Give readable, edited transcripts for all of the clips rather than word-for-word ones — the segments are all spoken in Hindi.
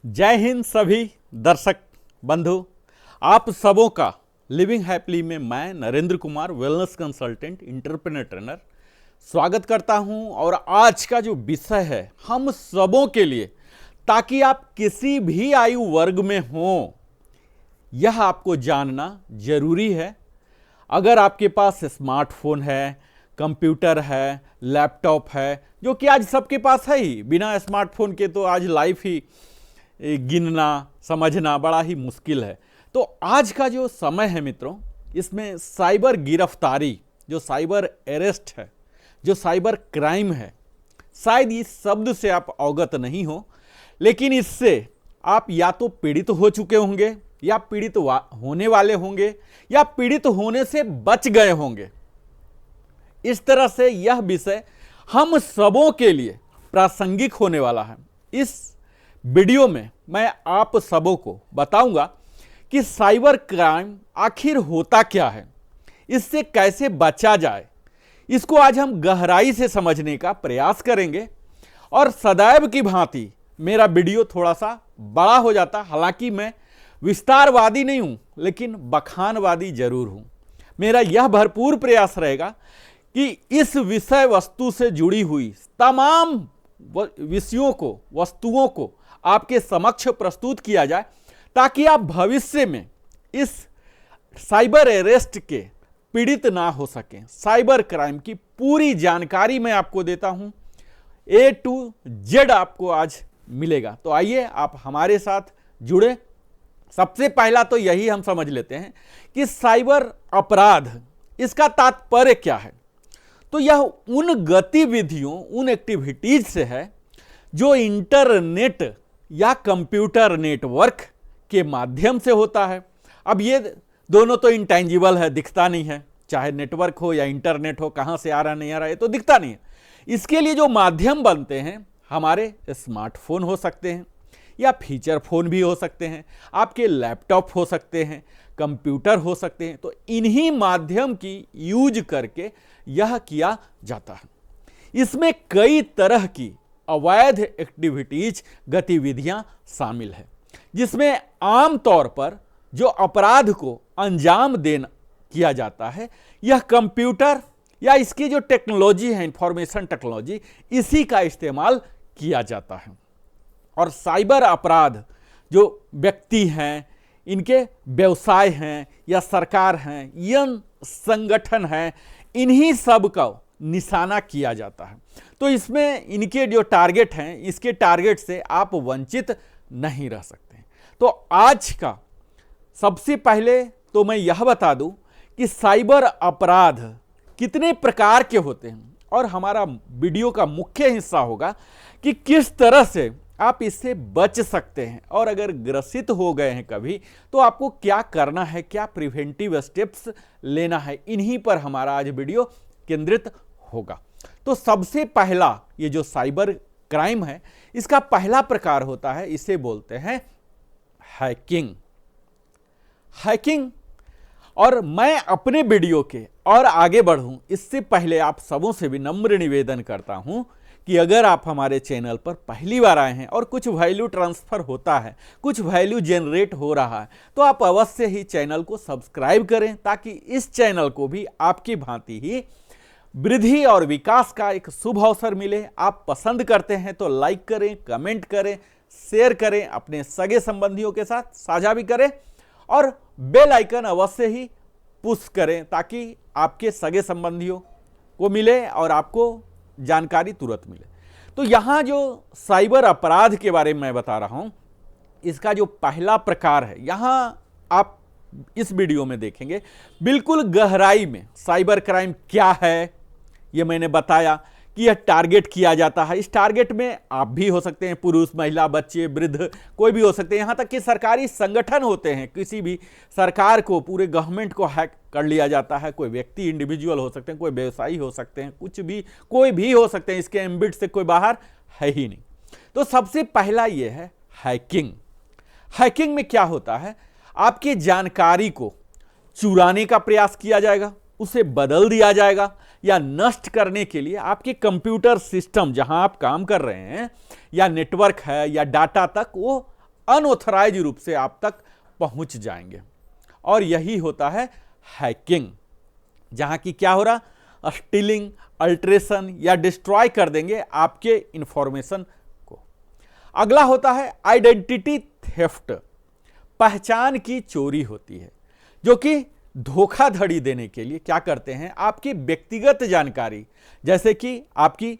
जय हिंद सभी दर्शक बंधु, आप सबों का लिविंग हैप्पीली में मैं Narendra Kumar wellness consultant entrepreneur trainer स्वागत करता हूं। और आज का जो विषय है हम सबों के लिए, ताकि आप किसी भी आयु वर्ग में हों, यह आपको जानना जरूरी है। अगर आपके पास स्मार्टफोन है, कंप्यूटर है, लैपटॉप है, जो कि आज सबके पास है ही, बिना स्मार्टफोन के तो आज लाइफ ही गिनना समझना बड़ा ही मुश्किल है। तो आज का जो समय है मित्रों, इसमें साइबर गिरफ्तारी, जो साइबर अरेस्ट है, जो साइबर क्राइम है, शायद इस शब्द से आप अवगत नहीं हो, लेकिन इससे आप या तो पीड़ित हो चुके होंगे, या पीड़ित होने वाले होंगे, या पीड़ित होने से बच गए होंगे। इस तरह से यह विषय हम सबों के लिए प्रासंगिक होने वाला है। इस वीडियो में मैं आप सबों को बताऊंगा कि साइबर क्राइम आखिर होता क्या है, इससे कैसे बचा जाए। इसको आज हम गहराई से समझने का प्रयास करेंगे। और सदैव की भांति मेरा वीडियो थोड़ा सा बड़ा हो जाता, हालांकि मैं विस्तारवादी नहीं हूं, लेकिन बखानवादी जरूर हूं। मेरा यह भरपूर प्रयास रहेगा कि इस विषय वस्तु से जुड़ी हुई तमाम विषयों को, वस्तुओं को आपके समक्ष प्रस्तुत किया जाए, ताकि आप भविष्य में इस साइबर अरेस्ट के पीड़ित ना हो सकें। साइबर क्राइम की पूरी जानकारी मैं आपको देता हूं, A to Z आपको आज मिलेगा। तो आइए आप हमारे साथ जुड़े। सबसे पहला तो यही हम समझ लेते हैं कि साइबर अपराध, इसका तात्पर्य क्या है। तो यह उन गतिविधियों, उन एक्टिविटीज से है जो इंटरनेट या कंप्यूटर नेटवर्क के माध्यम से होता है। अब ये दोनों तो इंटेंजिबल है, दिखता नहीं है, चाहे नेटवर्क हो या इंटरनेट हो, कहां से आ रहा नहीं आ रहा है तो दिखता नहीं है। इसके लिए जो माध्यम बनते हैं, हमारे स्मार्टफोन हो सकते हैं, या फीचर फोन भी हो सकते हैं, आपके लैपटॉप हो सकते हैं, कंप्यूटर हो सकते हैं। तो इन्हीं माध्यम की यूज करके यह किया जाता है। इसमें कई तरह की अवैध एक्टिविटीज, गतिविधियां शामिल है, जिसमें आमतौर पर जो अपराध को अंजाम देना किया जाता है, यह कंप्यूटर या इसकी जो टेक्नोलॉजी है, इंफॉर्मेशन टेक्नोलॉजी, इसी का इस्तेमाल किया जाता है। और साइबर अपराध जो व्यक्ति हैं, इनके व्यवसाय हैं, या सरकार हैं, या संगठन हैं, इन्हीं सब का निशाना किया जाता है। तो इसमें इनके जो टारगेट हैं, इसके टारगेट से आप वंचित नहीं रह सकते। तो आज का सबसे पहले तो मैं यह बता दूं कि साइबर अपराध कितने प्रकार के होते हैं, और हमारा वीडियो का मुख्य हिस्सा होगा कि किस तरह से आप इससे बच सकते हैं, और अगर ग्रसित हो गए हैं कभी तो आपको क्या करना है, क्या प्रिवेंटिव स्टेप्स लेना है। इन्हीं पर हमारा आज वीडियो केंद्रित होगा। तो सबसे पहला ये जो साइबर क्राइम है, इसका पहला प्रकार होता है, इसे बोलते हैं हैकिंग। हैकिंग। और मैं अपने वीडियो के और आगे बढ़ूं इससे पहले आप सबों से भी नम्र निवेदन करता हूं कि अगर आप हमारे चैनल पर पहली बार आए हैं और कुछ वैल्यू ट्रांसफर होता है, कुछ वैल्यू जनरेट हो रहा है, तो आप अवश्य ही चैनल को सब्सक्राइब करें, ताकि इस चैनल को भी आपकी भांति ही वृद्धि और विकास का एक शुभ अवसर मिले। आप पसंद करते हैं तो लाइक करें, कमेंट करें, शेयर करें, अपने सगे संबंधियों के साथ साझा भी करें, और बेल आइकन अवश्य ही पुश करें, ताकि आपके सगे संबंधियों को मिले और आपको जानकारी तुरंत मिले। तो यहां जो साइबर अपराध के बारे में मैं बता रहा हूं, इसका जो पहला प्रकार है, यहां आप इस वीडियो में देखेंगे बिल्कुल गहराई में साइबर क्राइम क्या है। ये मैंने बताया कि यह टारगेट किया जाता है। इस टारगेट में आप भी हो सकते हैं, पुरुष, महिला, बच्चे, वृद्ध, कोई भी हो सकते हैं। यहाँ तक कि सरकारी संगठन होते हैं, किसी भी सरकार को, पूरे गवर्नमेंट को हैक कर लिया जाता है। कोई व्यक्ति, इंडिविजुअल हो सकते हैं, कोई व्यवसायी हो सकते हैं, कुछ भी, कोई भी हो सकते हैं। इसके एम्बिट से कोई बाहर है ही नहीं। तो सबसे पहला ये है हैकिंग। हैकिंग में क्या होता है, आपकी जानकारी को चुराने का प्रयास किया जाएगा, उसे बदल दिया जाएगा, या नष्ट करने के लिए आपके कंप्यूटर सिस्टम जहां आप काम कर रहे हैं, या नेटवर्क है, या डाटा तक वो अनऑथराइज रूप से आप तक पहुंच जाएंगे। और यही होता है हैकिंग, जहां की क्या हो रहा, स्टीलिंग, अल्ट्रेशन या डिस्ट्रॉय कर देंगे आपके इंफॉर्मेशन को। अगला होता है आइडेंटिटी थेफ्ट, पहचान की चोरी होती है, जो कि धोखाधड़ी देने के लिए क्या करते हैं, आपकी व्यक्तिगत जानकारी जैसे कि आपकी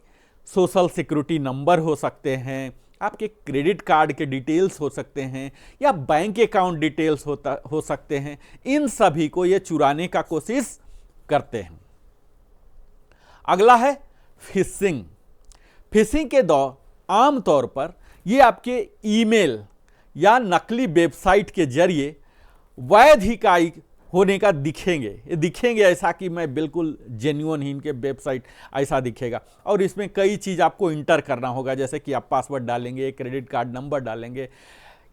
सोशल सिक्योरिटी नंबर हो सकते हैं, आपके क्रेडिट कार्ड के डिटेल्स हो सकते हैं, या बैंक अकाउंट डिटेल्स हो सकते हैं, इन सभी को ये चुराने का कोशिश करते हैं। अगला है फिशिंग। फिशिंग के दौर आमतौर पर ये आपके ईमेल या नकली वेबसाइट के जरिए वैध इकाई होने का दिखेंगे ऐसा कि मैं बिल्कुल जेन्युइन ही, इनके वेबसाइट ऐसा दिखेगा। और इसमें कई चीज़ आपको इंटर करना होगा, जैसे कि आप पासवर्ड डालेंगे, क्रेडिट कार्ड नंबर डालेंगे,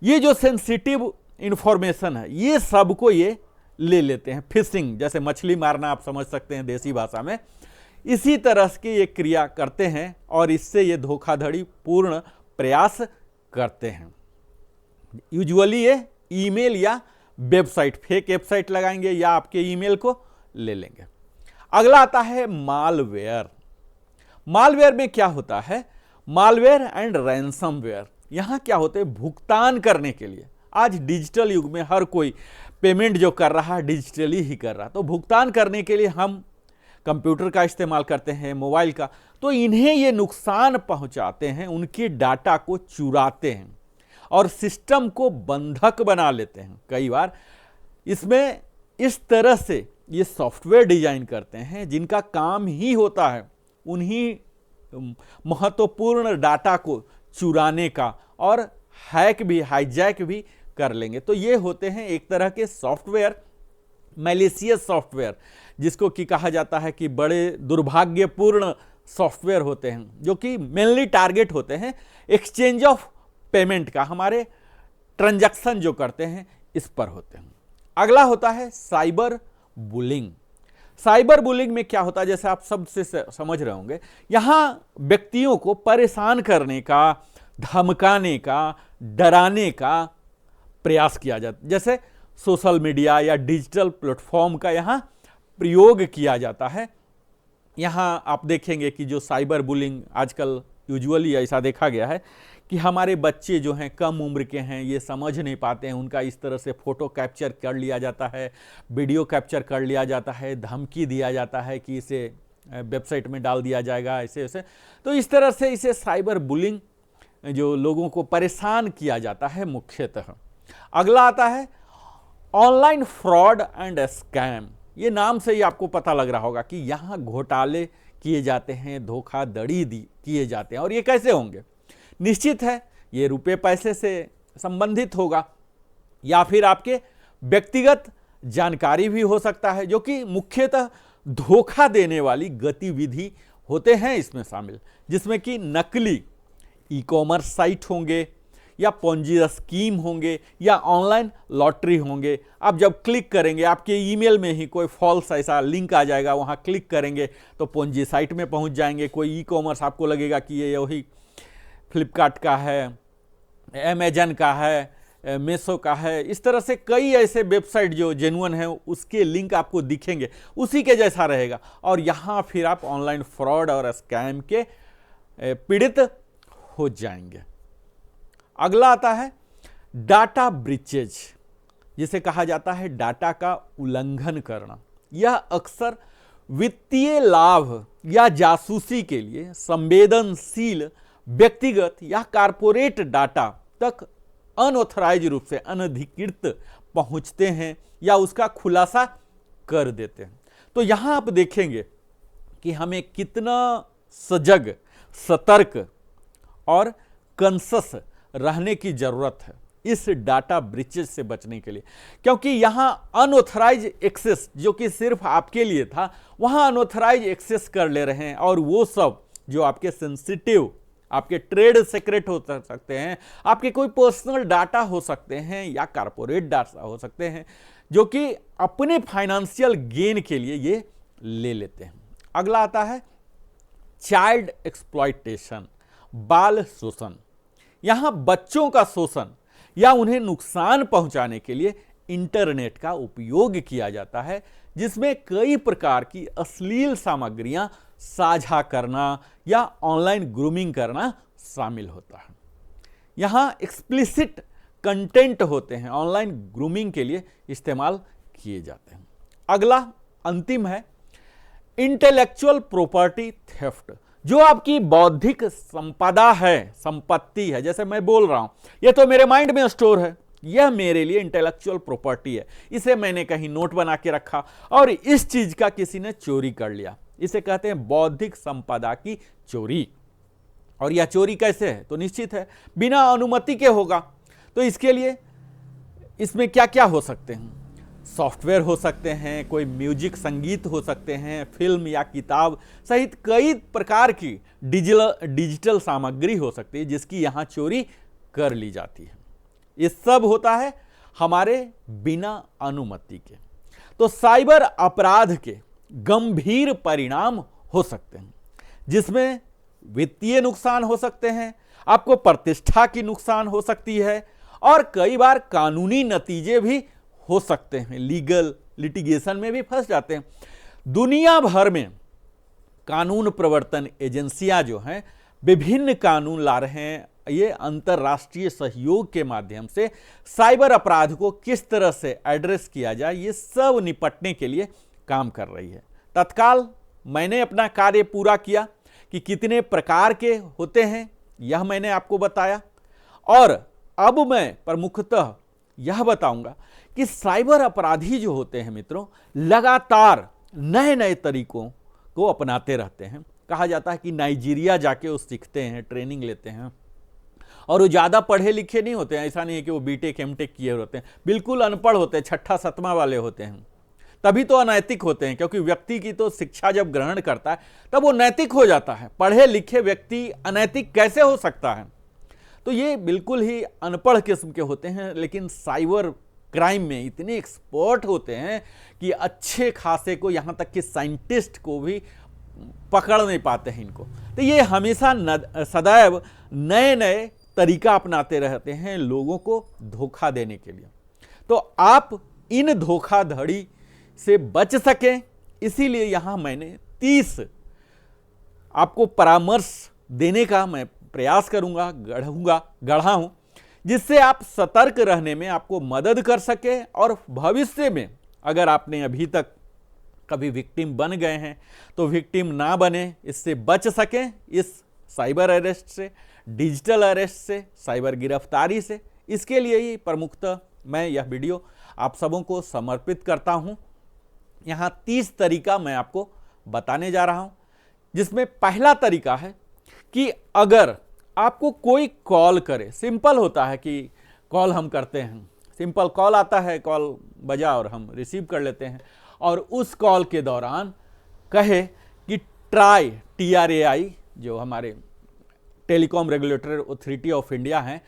ये जो सेंसिटिव इंफॉर्मेशन है ये सबको ये ले लेते हैं। फिशिंग जैसे मछली मारना आप समझ सकते हैं देसी भाषा में, इसी तरह की ये क्रिया करते हैं और इससे ये धोखाधड़ी पूर्ण प्रयास करते हैं। यूजुअली ये ईमेल या वेबसाइट, फेक वेबसाइट लगाएंगे या आपके ईमेल को ले लेंगे। अगला आता है मालवेयर। मालवेयर में क्या होता है, मालवेयर एंड रैंसमवेयर। यहां क्या होते हैं, भुगतान करने के लिए, आज डिजिटल युग में हर कोई पेमेंट जो कर रहा है डिजिटली ही कर रहा है, तो भुगतान करने के लिए हम कंप्यूटर का इस्तेमाल करते हैं, मोबाइल का, तो इन्हें ये नुकसान पहुंचाते हैं, उनके डाटा को चुराते हैं और सिस्टम को बंधक बना लेते हैं। कई बार इसमें इस तरह से ये सॉफ्टवेयर डिजाइन करते हैं जिनका काम ही होता है उन्हीं महत्वपूर्ण डाटा को चुराने का, और हैक भी, हाईजैक भी कर लेंगे। तो ये होते हैं एक तरह के सॉफ्टवेयर, मैलिशियस सॉफ्टवेयर, जिसको कि कहा जाता है कि बड़े दुर्भाग्यपूर्ण सॉफ्टवेयर होते हैं, जो कि मेनली टारगेट होते हैं एक्सचेंज ऑफ पेमेंट का, हमारे ट्रांजैक्शन जो करते हैं इस पर होते हैं। अगला होता है साइबर बुलिंग। साइबर बुलिंग में क्या होता है, जैसे आप सबसे समझ रहे होंगे, यहां व्यक्तियों को परेशान करने का, धमकाने का, डराने का प्रयास किया जाता है। जैसे सोशल मीडिया या डिजिटल प्लेटफॉर्म का यहां प्रयोग किया जाता है। यहां आप देखेंगे कि जो साइबर बुलिंग आजकल यूजुअली ऐसा देखा गया है कि हमारे बच्चे जो हैं कम उम्र के हैं, ये समझ नहीं पाते हैं, उनका इस तरह से फ़ोटो कैप्चर कर लिया जाता है, वीडियो कैप्चर कर लिया जाता है, धमकी दिया जाता है कि इसे वेबसाइट में डाल दिया जाएगा, ऐसे ऐसे। तो इस तरह से इसे साइबर बुलिंग, जो लोगों को परेशान किया जाता है मुख्यतः। अगला आता है ऑनलाइन फ्रॉड एंड स्कैम। ये नाम से ही आपको पता लग रहा होगा कि यहाँ घोटाले किए जाते हैं, धोखाधड़ी किए जाते हैं। और ये कैसे होंगे, निश्चित है ये रुपए पैसे से संबंधित होगा, या फिर आपके व्यक्तिगत जानकारी भी हो सकता है, जो कि मुख्यतः धोखा देने वाली गतिविधि होते हैं इसमें शामिल, जिसमें कि नकली ई कॉमर्स साइट होंगे, या पोंजी स्कीम होंगे, या ऑनलाइन लॉटरी होंगे। आप जब क्लिक करेंगे आपके ईमेल में ही कोई फॉल्स ऐसा लिंक आ जाएगा, वहां क्लिक करेंगे तो पोंजी साइट में पहुंच जाएंगे। कोई ई कॉमर्स आपको लगेगा कि ये वही फ्लिपकार्ट का है, अमेजन का है, मेसो का है, इस तरह से कई ऐसे वेबसाइट जो जेन्युइन है उसके लिंक आपको दिखेंगे, उसी के जैसा रहेगा, और यहाँ फिर आप ऑनलाइन फ्रॉड और स्कैम के पीड़ित हो जाएंगे। अगला आता है डाटा ब्रीचेज, जिसे कहा जाता है डाटा का उल्लंघन करना। यह अक्सर वित्तीय लाभ या जासूसी के लिए संवेदनशील व्यक्तिगत या कारपोरेट डाटा तक अनऑथराइज रूप से, अनधिकृत पहुंचते हैं या उसका खुलासा कर देते हैं। तो यहां आप देखेंगे कि हमें कितना सजग, सतर्क और कॉन्शियस रहने की जरूरत है इस डाटा ब्रीचेज से बचने के लिए, क्योंकि यहां अनऑथराइज एक्सेस जो कि सिर्फ आपके लिए था, वहां अनऑथराइज एक्सेस कर ले रहे हैं, और वो सब जो आपके सेंसिटिव, आपके ट्रेड सीक्रेट हो सकते हैं, आपके कोई पर्सनल डाटा हो सकते हैं, या कारपोरेट डाटा हो सकते हैं, जो कि अपने फाइनेंशियल गेन के लिए ये ले लेते हैं। अगला आता है चाइल्ड एक्सप्लॉयटेशन, बाल शोषण। यहां बच्चों का शोषण या उन्हें नुकसान पहुंचाने के लिए इंटरनेट का उपयोग किया जाता है, जिसमें कई प्रकार की अश्लील सामग्रियां साझा करना या ऑनलाइन ग्रूमिंग करना शामिल होता है। यहां एक्सप्लिसिट कंटेंट होते हैं, ऑनलाइन ग्रूमिंग के लिए इस्तेमाल किए जाते हैं। अगला अंतिम है इंटेलेक्चुअल प्रॉपर्टी थेफ्ट। जो आपकी बौद्धिक संपदा है, संपत्ति है, जैसे मैं बोल रहा हूं, यह तो मेरे माइंड में स्टोर है, यह मेरे लिए इंटेलेक्चुअल प्रॉपर्टी है, इसे मैंने कहीं नोट बना के रखा और इस चीज का किसी ने चोरी कर लिया, इसे कहते हैं बौद्धिक संपदा की चोरी। और यह चोरी कैसे है? तो निश्चित है बिना अनुमति के होगा। तो इसके लिए इसमें क्या क्या हो सकते हैं? सॉफ्टवेयर हो सकते हैं, कोई म्यूजिक संगीत हो सकते हैं, फिल्म या किताब सहित कई प्रकार की डिजिटल सामग्री हो सकती है जिसकी यहाँ चोरी कर ली जाती है। ये सब होता है हमारे बिना अनुमति के। तो साइबर अपराध के गंभीर परिणाम हो सकते हैं, जिसमें वित्तीय नुकसान हो सकते हैं, आपको प्रतिष्ठा की नुकसान हो सकती है और कई बार कानूनी नतीजे भी हो सकते हैं, लीगल लिटिगेशन में भी फंस जाते हैं। दुनिया भर में कानून प्रवर्तन एजेंसियां जो हैं विभिन्न कानून ला रहे हैं। ये अंतर्राष्ट्रीय सहयोग के माध्यम से साइबर अपराध को किस तरह से एड्रेस किया जाए, ये सब निपटने के लिए काम कर रही है। तत्काल मैंने अपना कार्य पूरा किया कि कितने प्रकार के होते हैं यह मैंने आपको बताया, और अब मैं प्रमुखतः यह बताऊंगा कि साइबर अपराधी जो होते हैं मित्रों, लगातार नए नए तरीकों को अपनाते रहते हैं। कहा जाता है कि नाइजीरिया जाके वो सीखते हैं, ट्रेनिंग लेते हैं, और वो ज़्यादा पढ़े लिखे नहीं होते हैं। ऐसा नहीं है कि वो बीटेक एमटेक किए होते हैं, बिल्कुल अनपढ़ होते हैं, छठा सतमा वाले होते हैं। तभी तो अनैतिक होते हैं, क्योंकि व्यक्ति की तो शिक्षा जब ग्रहण करता है तब वो नैतिक हो जाता है। पढ़े लिखे व्यक्ति अनैतिक कैसे हो सकता है? तो ये बिल्कुल ही अनपढ़ किस्म के होते हैं, लेकिन साइबर क्राइम में इतने एक्सपर्ट होते हैं कि अच्छे खासे को, यहाँ तक कि साइंटिस्ट को भी पकड़ नहीं पाते हैं इनको। तो ये हमेशा सदैव नए नए तरीका अपनाते रहते हैं लोगों को धोखा देने के लिए। तो आप इन धोखाधड़ी से बच सकें, इसीलिए यहाँ मैंने 30 आपको परामर्श देने का मैं प्रयास करूँगा, गढ़ा हूँ, जिससे आप सतर्क रहने में आपको मदद कर सके और भविष्य में अगर आपने अभी तक कभी विक्टिम बन गए हैं तो विक्टिम ना बने, इससे बच सकें, इस साइबर अरेस्ट से, डिजिटल अरेस्ट से, साइबर गिरफ्तारी से। इसके लिए ही प्रमुखतः मैं यह वीडियो आप सबों को समर्पित करता हूं। यहाँ 30 तरीका मैं आपको बताने जा रहा हूं, जिसमें पहला तरीका है कि अगर आपको कोई कॉल करे, सिंपल होता है कि कॉल हम करते हैं, सिंपल कॉल आता है, कॉल बजा और हम रिसीव कर लेते हैं, और उस कॉल के दौरान कहे कि ट्राई, TRAI जो हमारे telecom regulatory authority of India है,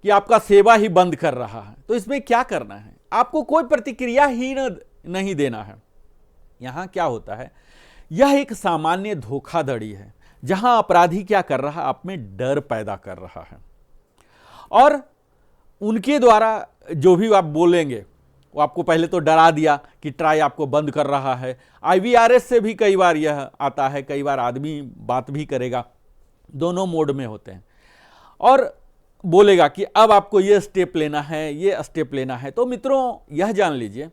कि आपका सेवा ही बंद कर रहा है। तो इसमें क्या करना है? आपको कोई प्रतिक्रिया ही नहीं देना है। यहाँ क्या होता है, यह एक सामान्य धोखाधड़ी है जहां अपराधी क्या कर रहा है, आप में डर पैदा कर रहा है, और उनके द्वारा जो भी आप बोलेंगे वो आपको पहले तो डरा दिया कि ट्राई आपको बंद कर रहा है। IVRS से भी कई बार यह आता है, कई बार आदमी बात भी करेगा, दोनों मोड में होते हैं, और बोलेगा कि अब आपको ये स्टेप लेना है, ये स्टेप लेना है। तो मित्रों यह जान लीजिए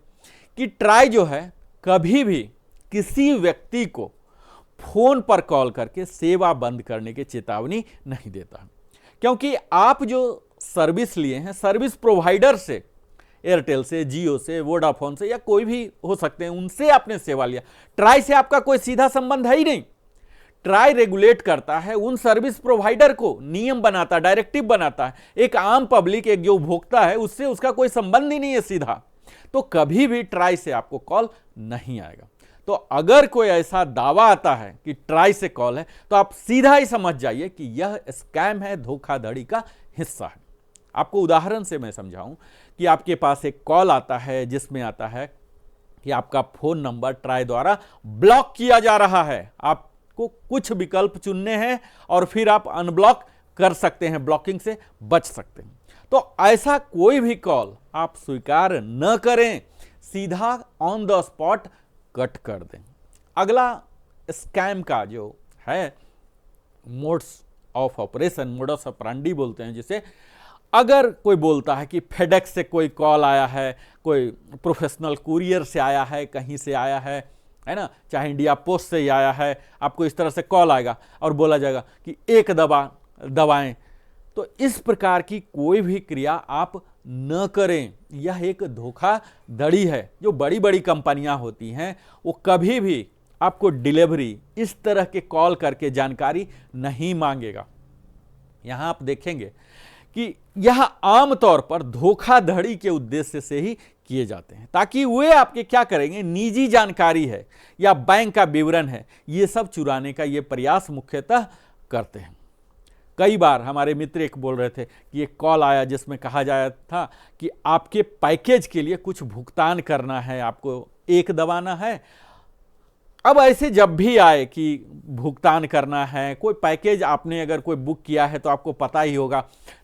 कि ट्राई जो है कभी भी किसी व्यक्ति को फोन पर कॉल करके सेवा बंद करने की चेतावनी नहीं देता, क्योंकि आप जो सर्विस लिए हैं सर्विस प्रोवाइडर से, एयरटेल से, जियो से, वोडाफोन से, या कोई भी हो सकते हैं, उनसे आपने सेवा लिया। ट्राई से आपका कोई सीधा संबंध है ही नहीं। ट्राई रेगुलेट करता है उन सर्विस प्रोवाइडर को, नियम बनाता, डायरेक्टिव बनाता है। एक आम पब्लिक, एक जो उपभोक्ता है, उससे उसका कोई संबंध ही नहीं है सीधा। तो कभी भी ट्राई से आपको कॉल नहीं आएगा। तो अगर कोई ऐसा दावा आता है कि ट्राई से कॉल है, तो आप सीधा ही समझ जाइए कि यह स्कैम है, धोखाधड़ी का हिस्सा है। आपको उदाहरण से मैं समझाऊं कि आपके पास एक कॉल आता है जिसमें आता है कि आपका फोन नंबर ट्राई द्वारा ब्लॉक किया जा रहा है, आपको कुछ विकल्प चुनने हैं और फिर आप अनब्लॉक कर सकते हैं, ब्लॉकिंग से बच सकते हैं। तो ऐसा कोई भी कॉल आप स्वीकार न करें, सीधा ऑन द स्पॉट कट कर दें। अगला स्कैम का जो है modes of operation, modus operandi बोलते हैं जिसे, अगर कोई बोलता है कि फेडेक्स से कोई कॉल आया है, कोई प्रोफेशनल कुरियर से आया है, कहीं से आया है ना, चाहे इंडिया पोस्ट से ही आया है, आपको इस तरह से कॉल आएगा और बोला जाएगा कि एक दबाएं, तो इस प्रकार की कोई भी क्रिया आप न करें। यह एक धोखाधड़ी है। जो बड़ी बड़ी कंपनियां होती हैं वो कभी भी आपको डिलीवरी इस तरह के कॉल करके जानकारी नहीं मांगेगा। यहां आप देखेंगे कि यह आमतौर पर धोखाधड़ी के उद्देश्य से ही किए जाते हैं, ताकि वे आपके क्या करेंगे, निजी जानकारी है या बैंक का विवरण है, ये सब चुराने का ये प्रयास मुख्यतः करते हैं। कई बार हमारे मित्र एक बोल रहे थे कि एक कॉल आया जिसमें कहा जाया था कि आपके पैकेज के लिए कुछ भुगतान करना है, आपको एक दबाना है। अब ऐसे जब भी आए कि भुगतान करना है, कोई पैकेज आपने अगर कोई बुक किया है तो आपको पता ही होगा,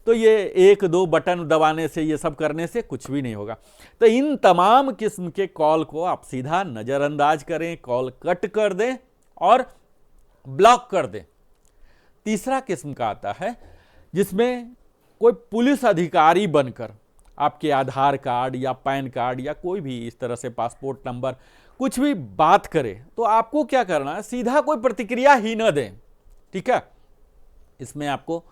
तो ये एक दो बटन दबाने से, ये सब करने से कुछ भी नहीं होगा। तो इन तमाम किस्म के कॉल को आप सीधा नज़रअंदाज करें, कॉल कट कर दें और ब्लॉक कर दें। तीसरा किस्म का आता है जिसमें कोई पुलिस अधिकारी बनकर आपके आधार कार्ड या पैन कार्ड या कोई भी इस तरह से पासपोर्ट नंबर कुछ भी बात करे, तो आपको क्या करना है, सीधा कोई प्रतिक्रिया ही न दें। ठीक है, इसमें आपको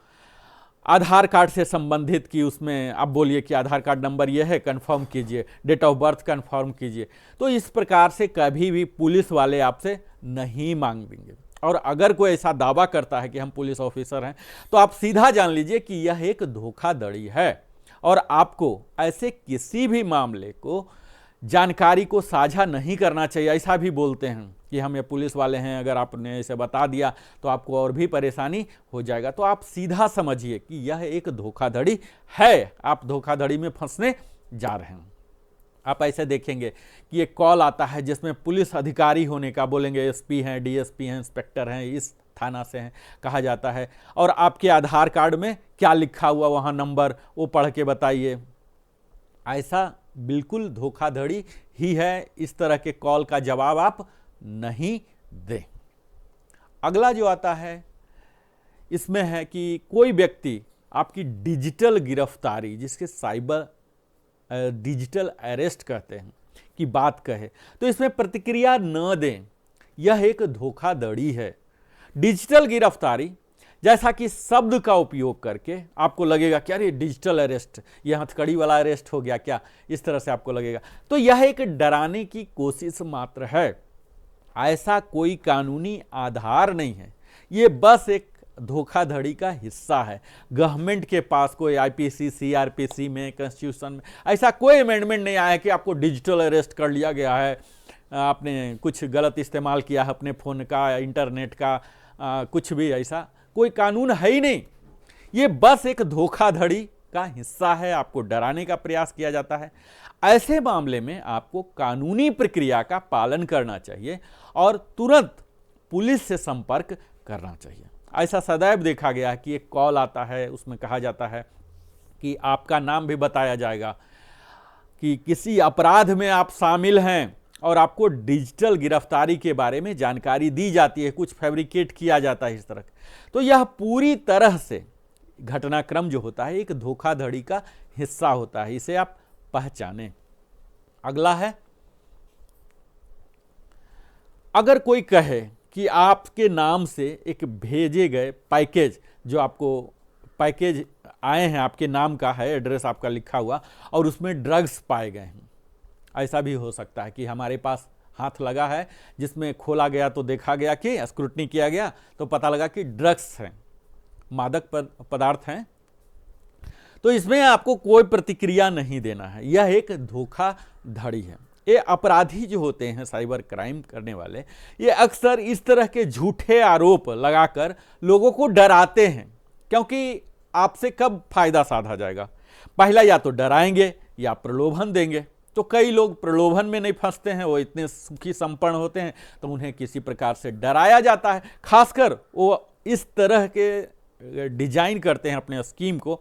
आधार कार्ड से संबंधित की उसमें आप बोलिए कि आधार कार्ड नंबर ये है, कंफर्म कीजिए, डेट ऑफ बर्थ कंफर्म कीजिए। तो इस प्रकार से कभी भी पुलिस वाले आपसे नहीं मांग देंगे। और अगर कोई ऐसा दावा करता है कि हम पुलिस ऑफिसर हैं, तो आप सीधा जान लीजिए कि यह एक धोखाधड़ी है और आपको ऐसे किसी भी मामले को जानकारी को साझा नहीं करना चाहिए। ऐसा भी बोलते हैं कि हम ये पुलिस वाले हैं, अगर आपने इसे बता दिया तो आपको और भी परेशानी हो जाएगा। तो आप सीधा समझिए कि यह एक धोखाधड़ी है, आप धोखाधड़ी में फंसने जा रहे हैं। आप ऐसे देखेंगे कि एक कॉल आता है जिसमें पुलिस अधिकारी होने का बोलेंगे, एसपी हैं, डीएसपी हैं, इंस्पेक्टर हैं, इस थाना से हैं कहा जाता है, और आपके आधार कार्ड में क्या लिखा हुआ वहाँ नंबर वो पढ़ के बताइए। ऐसा बिल्कुल धोखाधड़ी ही है। इस तरह के कॉल का जवाब आप नहीं दें। अगला जो आता है इसमें है कि कोई व्यक्ति आपकी डिजिटल गिरफ्तारी, जिसके साइबर डिजिटल अरेस्ट कहते हैं, की बात कहे, तो इसमें प्रतिक्रिया न दें। यह एक धोखाधड़ी है। डिजिटल गिरफ्तारी जैसा कि शब्द का उपयोग करके आपको लगेगा कि अरे डिजिटल अरेस्ट, यह हथकड़ी वाला अरेस्ट हो गया क्या, इस तरह से आपको लगेगा, तो यह एक डराने की कोशिश मात्र है। ऐसा कोई कानूनी आधार नहीं है, ये बस एक धोखाधड़ी का हिस्सा है। गवर्नमेंट के पास कोई आईपीसी, सीआरपीसी में, कॉन्स्टिट्यूशन में ऐसा कोई अमेंडमेंट नहीं आया कि आपको डिजिटल अरेस्ट कर लिया गया है, आपने कुछ गलत इस्तेमाल किया है अपने फ़ोन का, इंटरनेट का, कुछ भी ऐसा कोई कानून है ही नहीं। ये बस एक धोखाधड़ी का हिस्सा है, आपको डराने का प्रयास किया जाता है। ऐसे मामले में आपको कानूनी प्रक्रिया का पालन करना चाहिए और तुरंत पुलिस से संपर्क करना चाहिए। ऐसा सदैव देखा गया है कि एक कॉल आता है, उसमें कहा जाता है कि आपका नाम भी बताया जाएगा कि किसी अपराध में आप शामिल हैं और आपको डिजिटल गिरफ्तारी के बारे में जानकारी दी जाती है, कुछ फैब्रिकेट किया जाता है इस तरह। तो यह पूरी तरह से घटनाक्रम जो होता है एक धोखाधड़ी का हिस्सा होता है, इसे आप पहचानें। अगला है, अगर कोई कहे कि आपके नाम से एक भेजे गए पैकेज, जो आपको पैकेज आए हैं आपके नाम का है, एड्रेस आपका लिखा हुआ, और उसमें ड्रग्स पाए गए हैं। ऐसा भी हो सकता है कि हमारे पास हाथ लगा है जिसमें खोला गया तो देखा गया कि स्क्रूटनी किया गया तो पता लगा कि ड्रग्स हैं, मादक पदार्थ हैं, तो इसमें आपको कोई प्रतिक्रिया नहीं देना है। यह एक धोखाधड़ी है। ये अपराधी जो होते हैं, साइबर क्राइम करने वाले, ये अक्सर इस तरह के झूठे आरोप लगाकर लोगों को डराते हैं, क्योंकि आपसे कब फायदा साधा जाएगा। पहला या तो डराएंगे या प्रलोभन देंगे। तो कई लोग प्रलोभन में नहीं फंसते हैं, वो इतने सुखी संपन्न होते हैं तो उन्हें किसी प्रकार से डराया जाता है। खासकर वो इस तरह के डिजाइन करते हैं अपने स्कीम को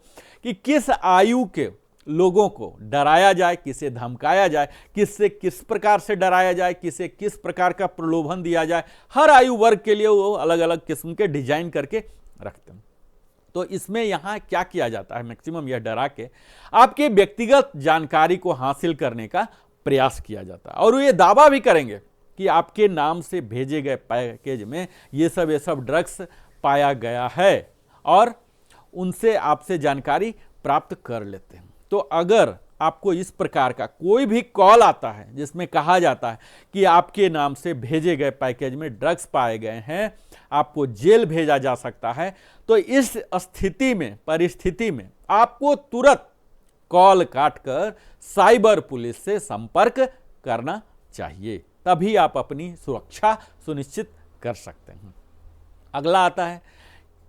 कि किस आयु के लोगों को डराया जाए, किसे धमकाया जाए, किससे किस प्रकार से डराया जाए, किसे किस प्रकार का प्रलोभन दिया जाए। हर आयु वर्ग के लिए वो अलग अलग किस्म के डिजाइन करके रखते हैं। तो इसमें यहाँ क्या किया जाता है, मैक्सिमम यह डरा के आपके व्यक्तिगत जानकारी को हासिल करने का प्रयास किया जाता है। और वो ये दावा भी करेंगे कि आपके नाम से भेजे गए पैकेज में ये सब ड्रग्स पाया गया है और उनसे आपसे जानकारी प्राप्त कर लेते हैं। तो अगर आपको इस प्रकार का कोई भी कॉल आता है जिसमें कहा जाता है कि आपके नाम से भेजे गए पैकेज में ड्रग्स पाए गए हैं, आपको जेल भेजा जा सकता है, तो इस परिस्थिति में आपको तुरंत कॉल काटकर साइबर पुलिस से संपर्क करना चाहिए, तभी आप अपनी सुरक्षा सुनिश्चित कर सकते हैं। अगला आता है,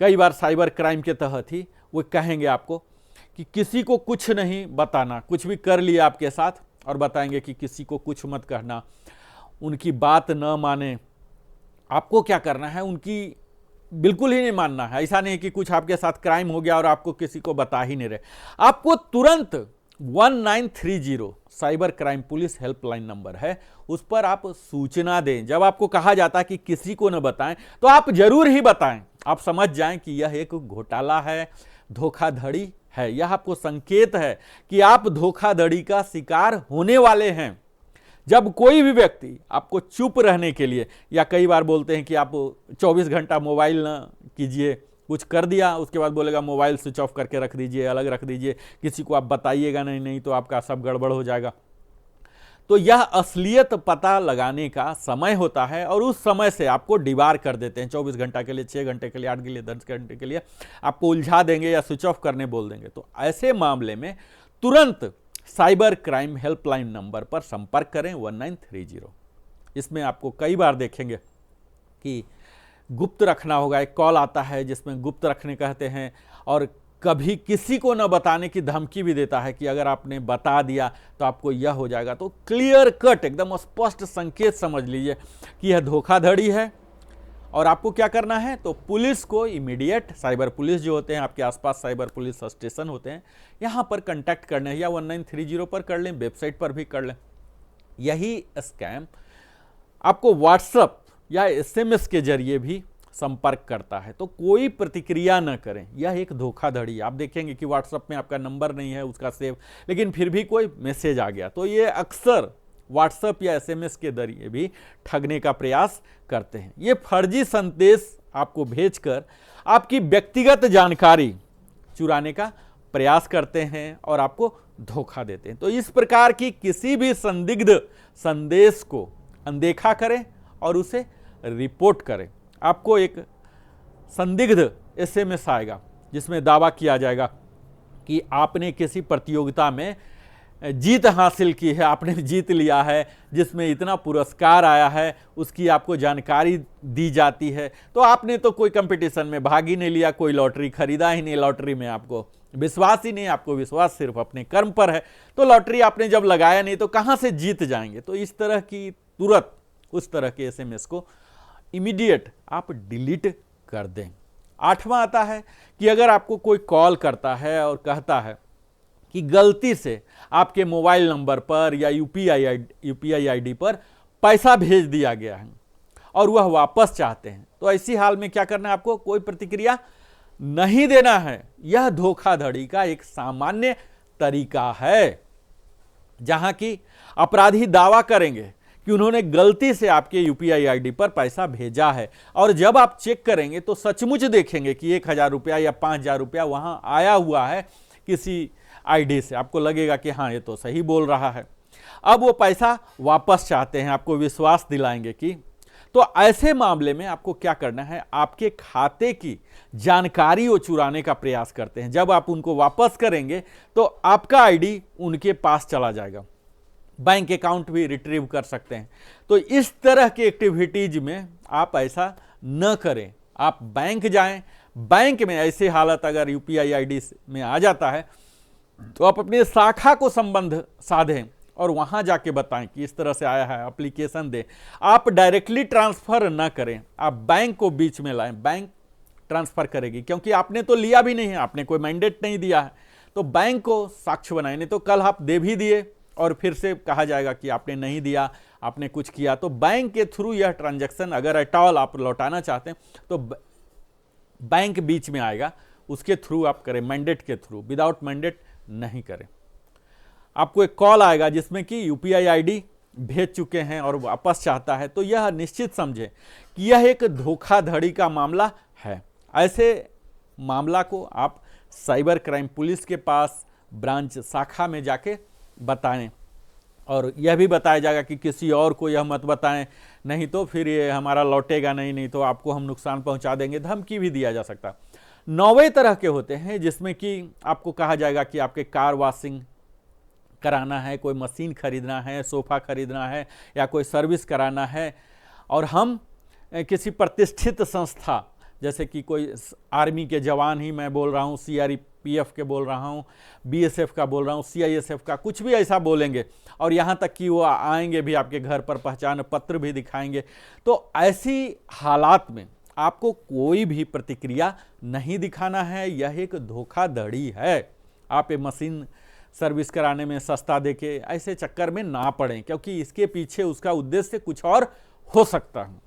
कई बार साइबर क्राइम के तहत ही वो कहेंगे आपको कि किसी को कुछ नहीं बताना, कुछ भी कर लिया आपके साथ और बताएंगे कि किसी को कुछ मत कहना, उनकी बात न माने। आपको क्या करना है, उनकी बिल्कुल ही नहीं मानना है। ऐसा नहीं कि कुछ आपके साथ क्राइम हो गया और आपको किसी को बता ही नहीं रहे। आपको तुरंत 1930 cyber crime police helpline number है, उस पर आप सूचना दें। जब आपको कहा जाता है कि किसी को न बताएं, तो आप जरूर ही बताएं। आप समझ जाएं कि यह एक घोटाला है, धोखाधड़ी है। यह आपको संकेत है कि आप धोखाधड़ी का शिकार होने वाले हैं। जब कोई भी व्यक्ति आपको चुप रहने के लिए, या कई बार बोलते हैं कि आप 24 घंटा मोबाइल न कीजिए, कुछ कर दिया उसके बाद बोलेगा मोबाइल स्विच ऑफ करके रख दीजिए, अलग रख दीजिए, किसी को आप बताइएगा नहीं तो आपका सब गड़बड़ हो जाएगा। तो यह असलियत पता लगाने का समय होता है और उस समय से आपको डिबार कर देते हैं। 24 घंटा के लिए, 6 घंटे के लिए, 8 के लिए, 10 घंटे के लिए आपको उलझा देंगे या स्विच ऑफ करने बोल देंगे। तो ऐसे मामले में तुरंत साइबर क्राइम हेल्पलाइन नंबर पर संपर्क करें 1930। इसमें आपको कई बार देखेंगे कि गुप्त रखना होगा। एक कॉल आता है जिसमें गुप्त रखने कहते हैं, और कभी किसी को न बताने की धमकी भी देता है कि अगर आपने बता दिया तो आपको यह हो जाएगा। तो क्लियर कट एकदम स्पष्ट संकेत समझ लीजिए कि यह धोखाधड़ी है। और आपको क्या करना है, तो पुलिस को इमीडिएट, साइबर पुलिस जो होते हैं आपके आसपास साइबर पुलिस स्टेशन होते हैं, यहाँ पर कांटेक्ट करना है, या 1930 पर कर लें, वेबसाइट पर भी कर लें। यही स्कैम आपको व्हाट्सएप या SMS के जरिए भी संपर्क करता है। तो कोई प्रतिक्रिया न करें, यह एक धोखाधड़ी। आप देखेंगे कि व्हाट्सएप में आपका नंबर नहीं है उसका सेव, लेकिन फिर भी कोई मैसेज आ गया, तो ये अक्सर व्हाट्सएप या SMS के जरिए भी ठगने का प्रयास करते हैं। ये फर्जी संदेश आपको भेजकर आपकी व्यक्तिगत जानकारी चुराने का प्रयास करते हैं और आपको धोखा देते हैं। तो इस प्रकार की किसी भी संदिग्ध संदेश को अनदेखा करें और उसे रिपोर्ट करें। आपको एक संदिग्ध SMS आएगा जिसमें दावा किया जाएगा कि आपने किसी प्रतियोगिता में जीत हासिल की है, आपने जीत लिया है, जिसमें इतना पुरस्कार आया है, उसकी आपको जानकारी दी जाती है। तो आपने तो कोई कंपटीशन में भाग ही नहीं लिया, कोई लॉटरी खरीदा ही नहीं, लॉटरी में आपको विश्वास ही नहीं, आपको विश्वास सिर्फ अपने कर्म पर है। तो लॉटरी आपने जब लगाया नहीं तो कहाँ से जीत जाएंगे। तो इस तरह की तुरंत उस तरह के SMS को इमीडिएट आप डिलीट कर दें। 8वां आता है कि अगर आपको कोई कॉल करता है और कहता है कि गलती से आपके मोबाइल नंबर पर या UPI ID पर पैसा भेज दिया गया है और वह वापस चाहते हैं, तो ऐसी हाल में क्या करना है, आपको कोई प्रतिक्रिया नहीं देना है। यह धोखाधड़ी का एक सामान्य तरीका है, जहां की अपराधी दावा करेंगे कि उन्होंने गलती से आपके UPI ID पर पैसा भेजा है, और जब आप चेक करेंगे तो सचमुच देखेंगे कि 1000 रुपया या 5000 रुपया वहां आया हुआ है किसी ID से। आपको लगेगा कि हाँ, ये तो सही बोल रहा है। अब वो पैसा वापस चाहते हैं, आपको विश्वास दिलाएंगे कि, तो ऐसे मामले में आपको क्या करना है, आपके खाते की जानकारी वो चुराने का प्रयास करते हैं। जब आप उनको वापस करेंगे तो आपका ID उनके पास चला जाएगा, बैंक अकाउंट भी रिट्रीव कर सकते हैं। तो इस तरह की एक्टिविटीज में आप ऐसा न करें। आप बैंक जाएं, बैंक में ऐसी हालत अगर UPI ID में आ जाता है तो आप अपनी शाखा को संबंध साधें और वहां जाके बताएं कि इस तरह से आया है, एप्लीकेशन दें। आप डायरेक्टली ट्रांसफर न करें, आप बैंक को बीच में लाएं, बैंक ट्रांसफ़र करेगी, क्योंकि आपने तो लिया भी नहीं है, आपने कोई मैंडेट नहीं दिया है। तो बैंक को साक्ष्य बनाए, नहीं तो कल आप दे भी दिए और फिर से कहा जाएगा कि आपने नहीं दिया, आपने कुछ किया। तो बैंक के थ्रू यह ट्रांजैक्शन अगर एट ऑल आप लौटाना चाहते हैं तो बैंक बीच में आएगा, उसके थ्रू आप करें, मैंडेट के थ्रू। विदाउट मैंडेट नहीं करें। आपको एक कॉल आएगा जिसमें कि यूपीआई आईडी भेज चुके हैं और वापस चाहता है, तो यह निश्चित समझें कि यह एक धोखाधड़ी का मामला है। ऐसे मामला को आप साइबर क्राइम पुलिस के पास ब्रांच शाखा में जाके बताएं, और यह भी बताया जाएगा कि किसी और को यह मत बताएं, नहीं तो फिर ये हमारा लौटेगा नहीं तो आपको हम नुकसान पहुंचा देंगे। धमकी भी दिया जा सकता है। 9 तरह के होते हैं जिसमें कि आपको कहा जाएगा कि आपके कार वॉशिंग कराना है, कोई मशीन खरीदना है, सोफा खरीदना है, या कोई सर्विस कराना है, और हम किसी प्रतिष्ठित संस्था जैसे कि कोई आर्मी के जवान ही मैं बोल रहा हूँ, सीआरपीएफ के बोल रहा हूँ, बीएसएफ का बोल रहा हूँ, सीआईएसएफ का, कुछ भी ऐसा बोलेंगे, और यहाँ तक कि वो आएंगे भी आपके घर पर, पहचान पत्र भी दिखाएंगे। तो ऐसी हालात में आपको कोई भी प्रतिक्रिया नहीं दिखाना है। यह एक धोखाधड़ी है। आप ये मशीन सर्विस कराने में सस्ता देके ऐसे चक्कर में ना पड़ें, क्योंकि इसके पीछे उसका उद्देश्य कुछ और हो सकता है।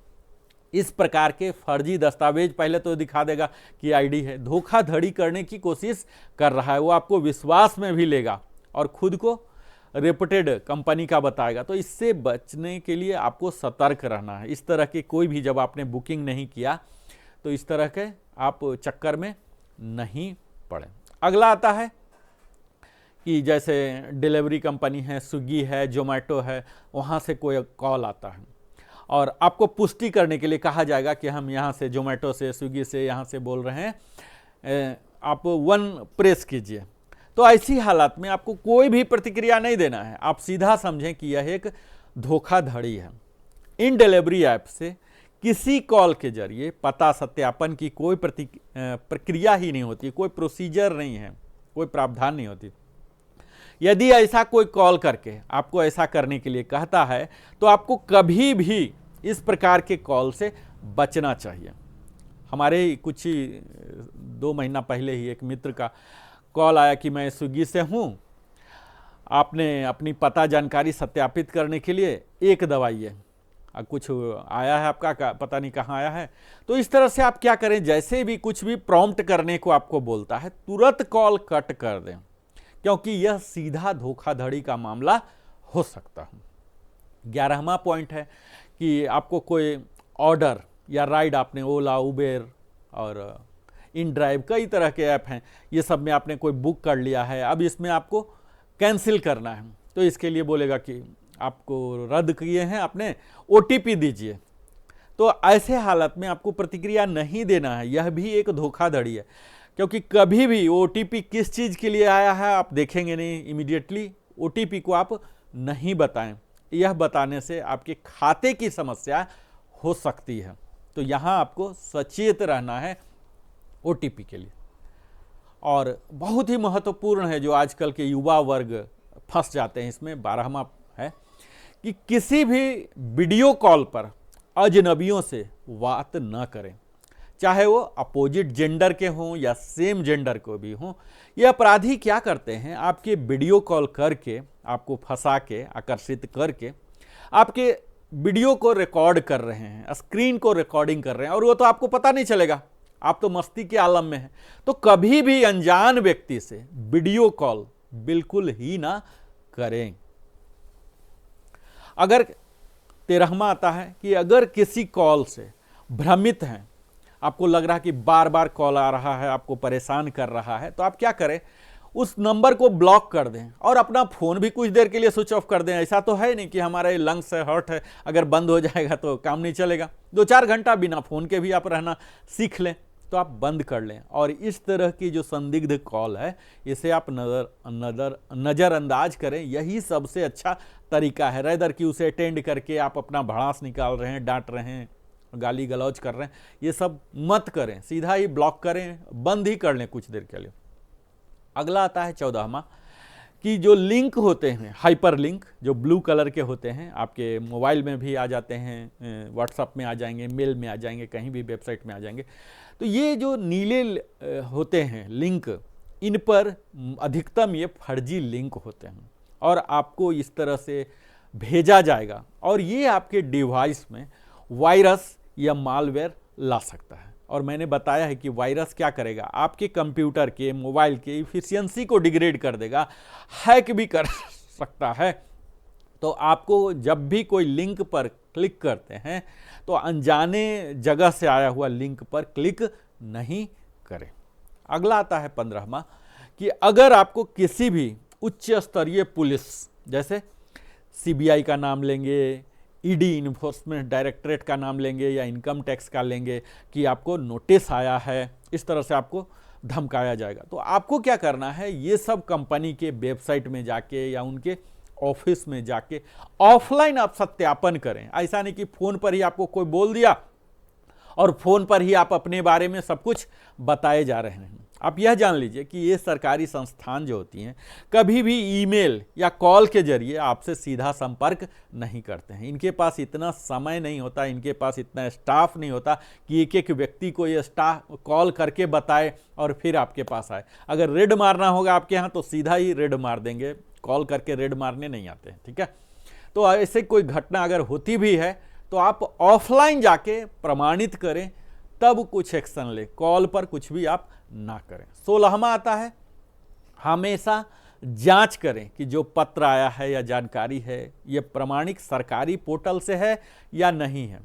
इस प्रकार के फर्जी दस्तावेज पहले तो दिखा देगा कि आईडी है, धोखाधड़ी करने की कोशिश कर रहा है, वो आपको विश्वास में भी लेगा और खुद को रेपुटेड कंपनी का बताएगा। तो इससे बचने के लिए आपको सतर्क रहना है। इस तरह के कोई भी, जब आपने बुकिंग नहीं किया तो इस तरह के आप चक्कर में नहीं पड़े। अगला आता है कि जैसे डिलीवरी कंपनी है, स्विगी है, जोमेटो है, वहाँ से कोई कॉल आता है और आपको पुष्टि करने के लिए कहा जाएगा कि हम यहाँ से जोमेटो से, स्विगी से यहाँ से बोल रहे हैं, आप 1 प्रेस कीजिए। तो ऐसी हालत में आपको कोई भी प्रतिक्रिया नहीं देना है। आप सीधा समझें कि यह एक धोखाधड़ी है। इन डिलीवरी ऐप से किसी कॉल के जरिए पता सत्यापन की कोई प्रक्रिया ही नहीं होती, कोई प्रोसीजर नहीं है, कोई प्रावधान नहीं होती। यदि ऐसा कोई कॉल करके आपको ऐसा करने के लिए कहता है तो आपको कभी भी इस प्रकार के कॉल से बचना चाहिए। हमारे कुछ ही 2 महीना पहले ही एक मित्र का कॉल आया कि मैं स्विगी से हूँ, आपने अपनी पता जानकारी सत्यापित करने के लिए एक दवाई है, कुछ आया है आपका, पता नहीं कहाँ आया है। तो इस तरह से आप क्या करें, जैसे भी कुछ भी प्रॉम्प्ट करने को आपको बोलता है तुरंत कॉल कट कर दें, क्योंकि यह सीधा धोखाधड़ी का मामला हो सकता है। 11वां पॉइंट है कि आपको कोई ऑर्डर या राइड, आपने ओला, उबेर और इन ड्राइव, कई तरह के ऐप हैं, ये सब में आपने कोई बुक कर लिया है, अब इसमें आपको कैंसिल करना है, तो इसके लिए बोलेगा कि आपको रद्द किए हैं, आपने ओटीपी दीजिए। तो ऐसे हालत में आपको प्रतिक्रिया नहीं देना है। यह भी एक धोखाधड़ी है, क्योंकि कभी भी ओटीपी किस चीज़ के लिए आया है आप देखेंगे नहीं, इमीडिएटली ओटीपी को आप नहीं बताएं। यह बताने से आपके खाते की समस्या हो सकती है। तो यहाँ आपको सचेत रहना है ओटीपी के लिए। और बहुत ही महत्वपूर्ण है, जो आजकल के युवा वर्ग फंस जाते हैं इसमें, 12वां है कि किसी भी वीडियो कॉल पर अजनबियों से बात न करें, चाहे वो अपोजिट जेंडर के हों या सेम जेंडर को भी हों। ये अपराधी क्या करते हैं, आपके वीडियो कॉल करके आपको फंसा के, आकर्षित करके आपके वीडियो को रिकॉर्ड कर रहे हैं, स्क्रीन को रिकॉर्डिंग कर रहे हैं, और वो तो आपको पता नहीं चलेगा, आप तो मस्ती के आलम में हैं। तो कभी भी अनजान व्यक्ति से वीडियो कॉल बिल्कुल ही ना करें। अगर 13वां आता है कि अगर किसी कॉल से भ्रमित हैं, आपको लग रहा है कि बार बार कॉल आ रहा है, आपको परेशान कर रहा है, तो आप क्या करें, उस नंबर को ब्लॉक कर दें और अपना फ़ोन भी कुछ देर के लिए स्विच ऑफ कर दें। ऐसा तो है नहीं कि हमारे लंग्स है, हर्ट है, अगर बंद हो जाएगा तो काम नहीं चलेगा। 2-4 घंटा बिना फ़ोन के भी आप रहना सीख लें, तो आप बंद कर लें। और इस तरह की जो संदिग्ध कॉल है, इसे आप नज़रअंदाज करें। यही सबसे अच्छा तरीका है, रेदर कि उसे अटेंड करके आप अपना भड़ास निकाल रहे हैं, डांट रहे हैं, गाली गलौज कर रहे हैं। ये सब मत करें, सीधा ही ब्लॉक करें, बंद ही कर लें कुछ देर के लिए। अगला आता है 14वां कि जो लिंक होते हैं, हाइपर लिंक, जो ब्लू कलर के होते हैं, आपके मोबाइल में भी आ जाते हैं, व्हाट्सएप में आ जाएंगे, मेल में आ जाएंगे, कहीं भी वेबसाइट में आ जाएंगे। तो ये जो नीले होते हैं लिंक, इन पर अधिकतम ये फर्जी लिंक होते हैं और आपको इस तरह से भेजा जाएगा और ये आपके डिवाइस में वायरस या मालवेयर ला सकता है। और मैंने बताया है कि वायरस क्या करेगा, आपके कंप्यूटर के, मोबाइल के इफिशियंसी को डिग्रेड कर देगा, हैक भी कर सकता है। तो आपको जब भी कोई लिंक पर क्लिक करते हैं तो अनजाने जगह से आया हुआ लिंक पर क्लिक नहीं करें। अगला आता है 15वां कि अगर आपको किसी भी उच्च स्तरीय पुलिस, जैसे सीबीआई का नाम लेंगे, ईडी इन्फोर्समेंट डायरेक्टरेट का नाम लेंगे या इनकम टैक्स का लेंगे कि आपको नोटिस आया है, इस तरह से आपको धमकाया जाएगा, तो आपको क्या करना है, ये सब कंपनी के वेबसाइट में जाके या उनके ऑफिस में जाके ऑफलाइन आप सत्यापन करें। ऐसा नहीं कि फोन पर ही आपको कोई बोल दिया और फोन पर ही आप अपने बारे में सब कुछ बताए जा रहे हैं। आप यह जान लीजिए कि ये सरकारी संस्थान जो होती हैं कभी भी ईमेल या कॉल के जरिए आपसे सीधा संपर्क नहीं करते हैं। इनके पास इतना समय नहीं होता, इनके पास इतना स्टाफ नहीं होता कि एक एक व्यक्ति को ये स्टाफ कॉल करके बताए और फिर आपके पास आए। अगर रेड मारना होगा आपके यहाँ तो सीधा ही रेड मार देंगे, कॉल करके रेड मारने नहीं आते हैं, ठीक है। तो ऐसे कोई घटना अगर होती भी है तो आप ऑफलाइन जाके प्रमाणित करें, तब कुछ एक्शन ले, कॉल पर कुछ भी आप ना करें। 16वां आता है, हमेशा जांच करें कि जो पत्र आया है या जानकारी है ये प्रमाणिक सरकारी पोर्टल से है या नहीं है।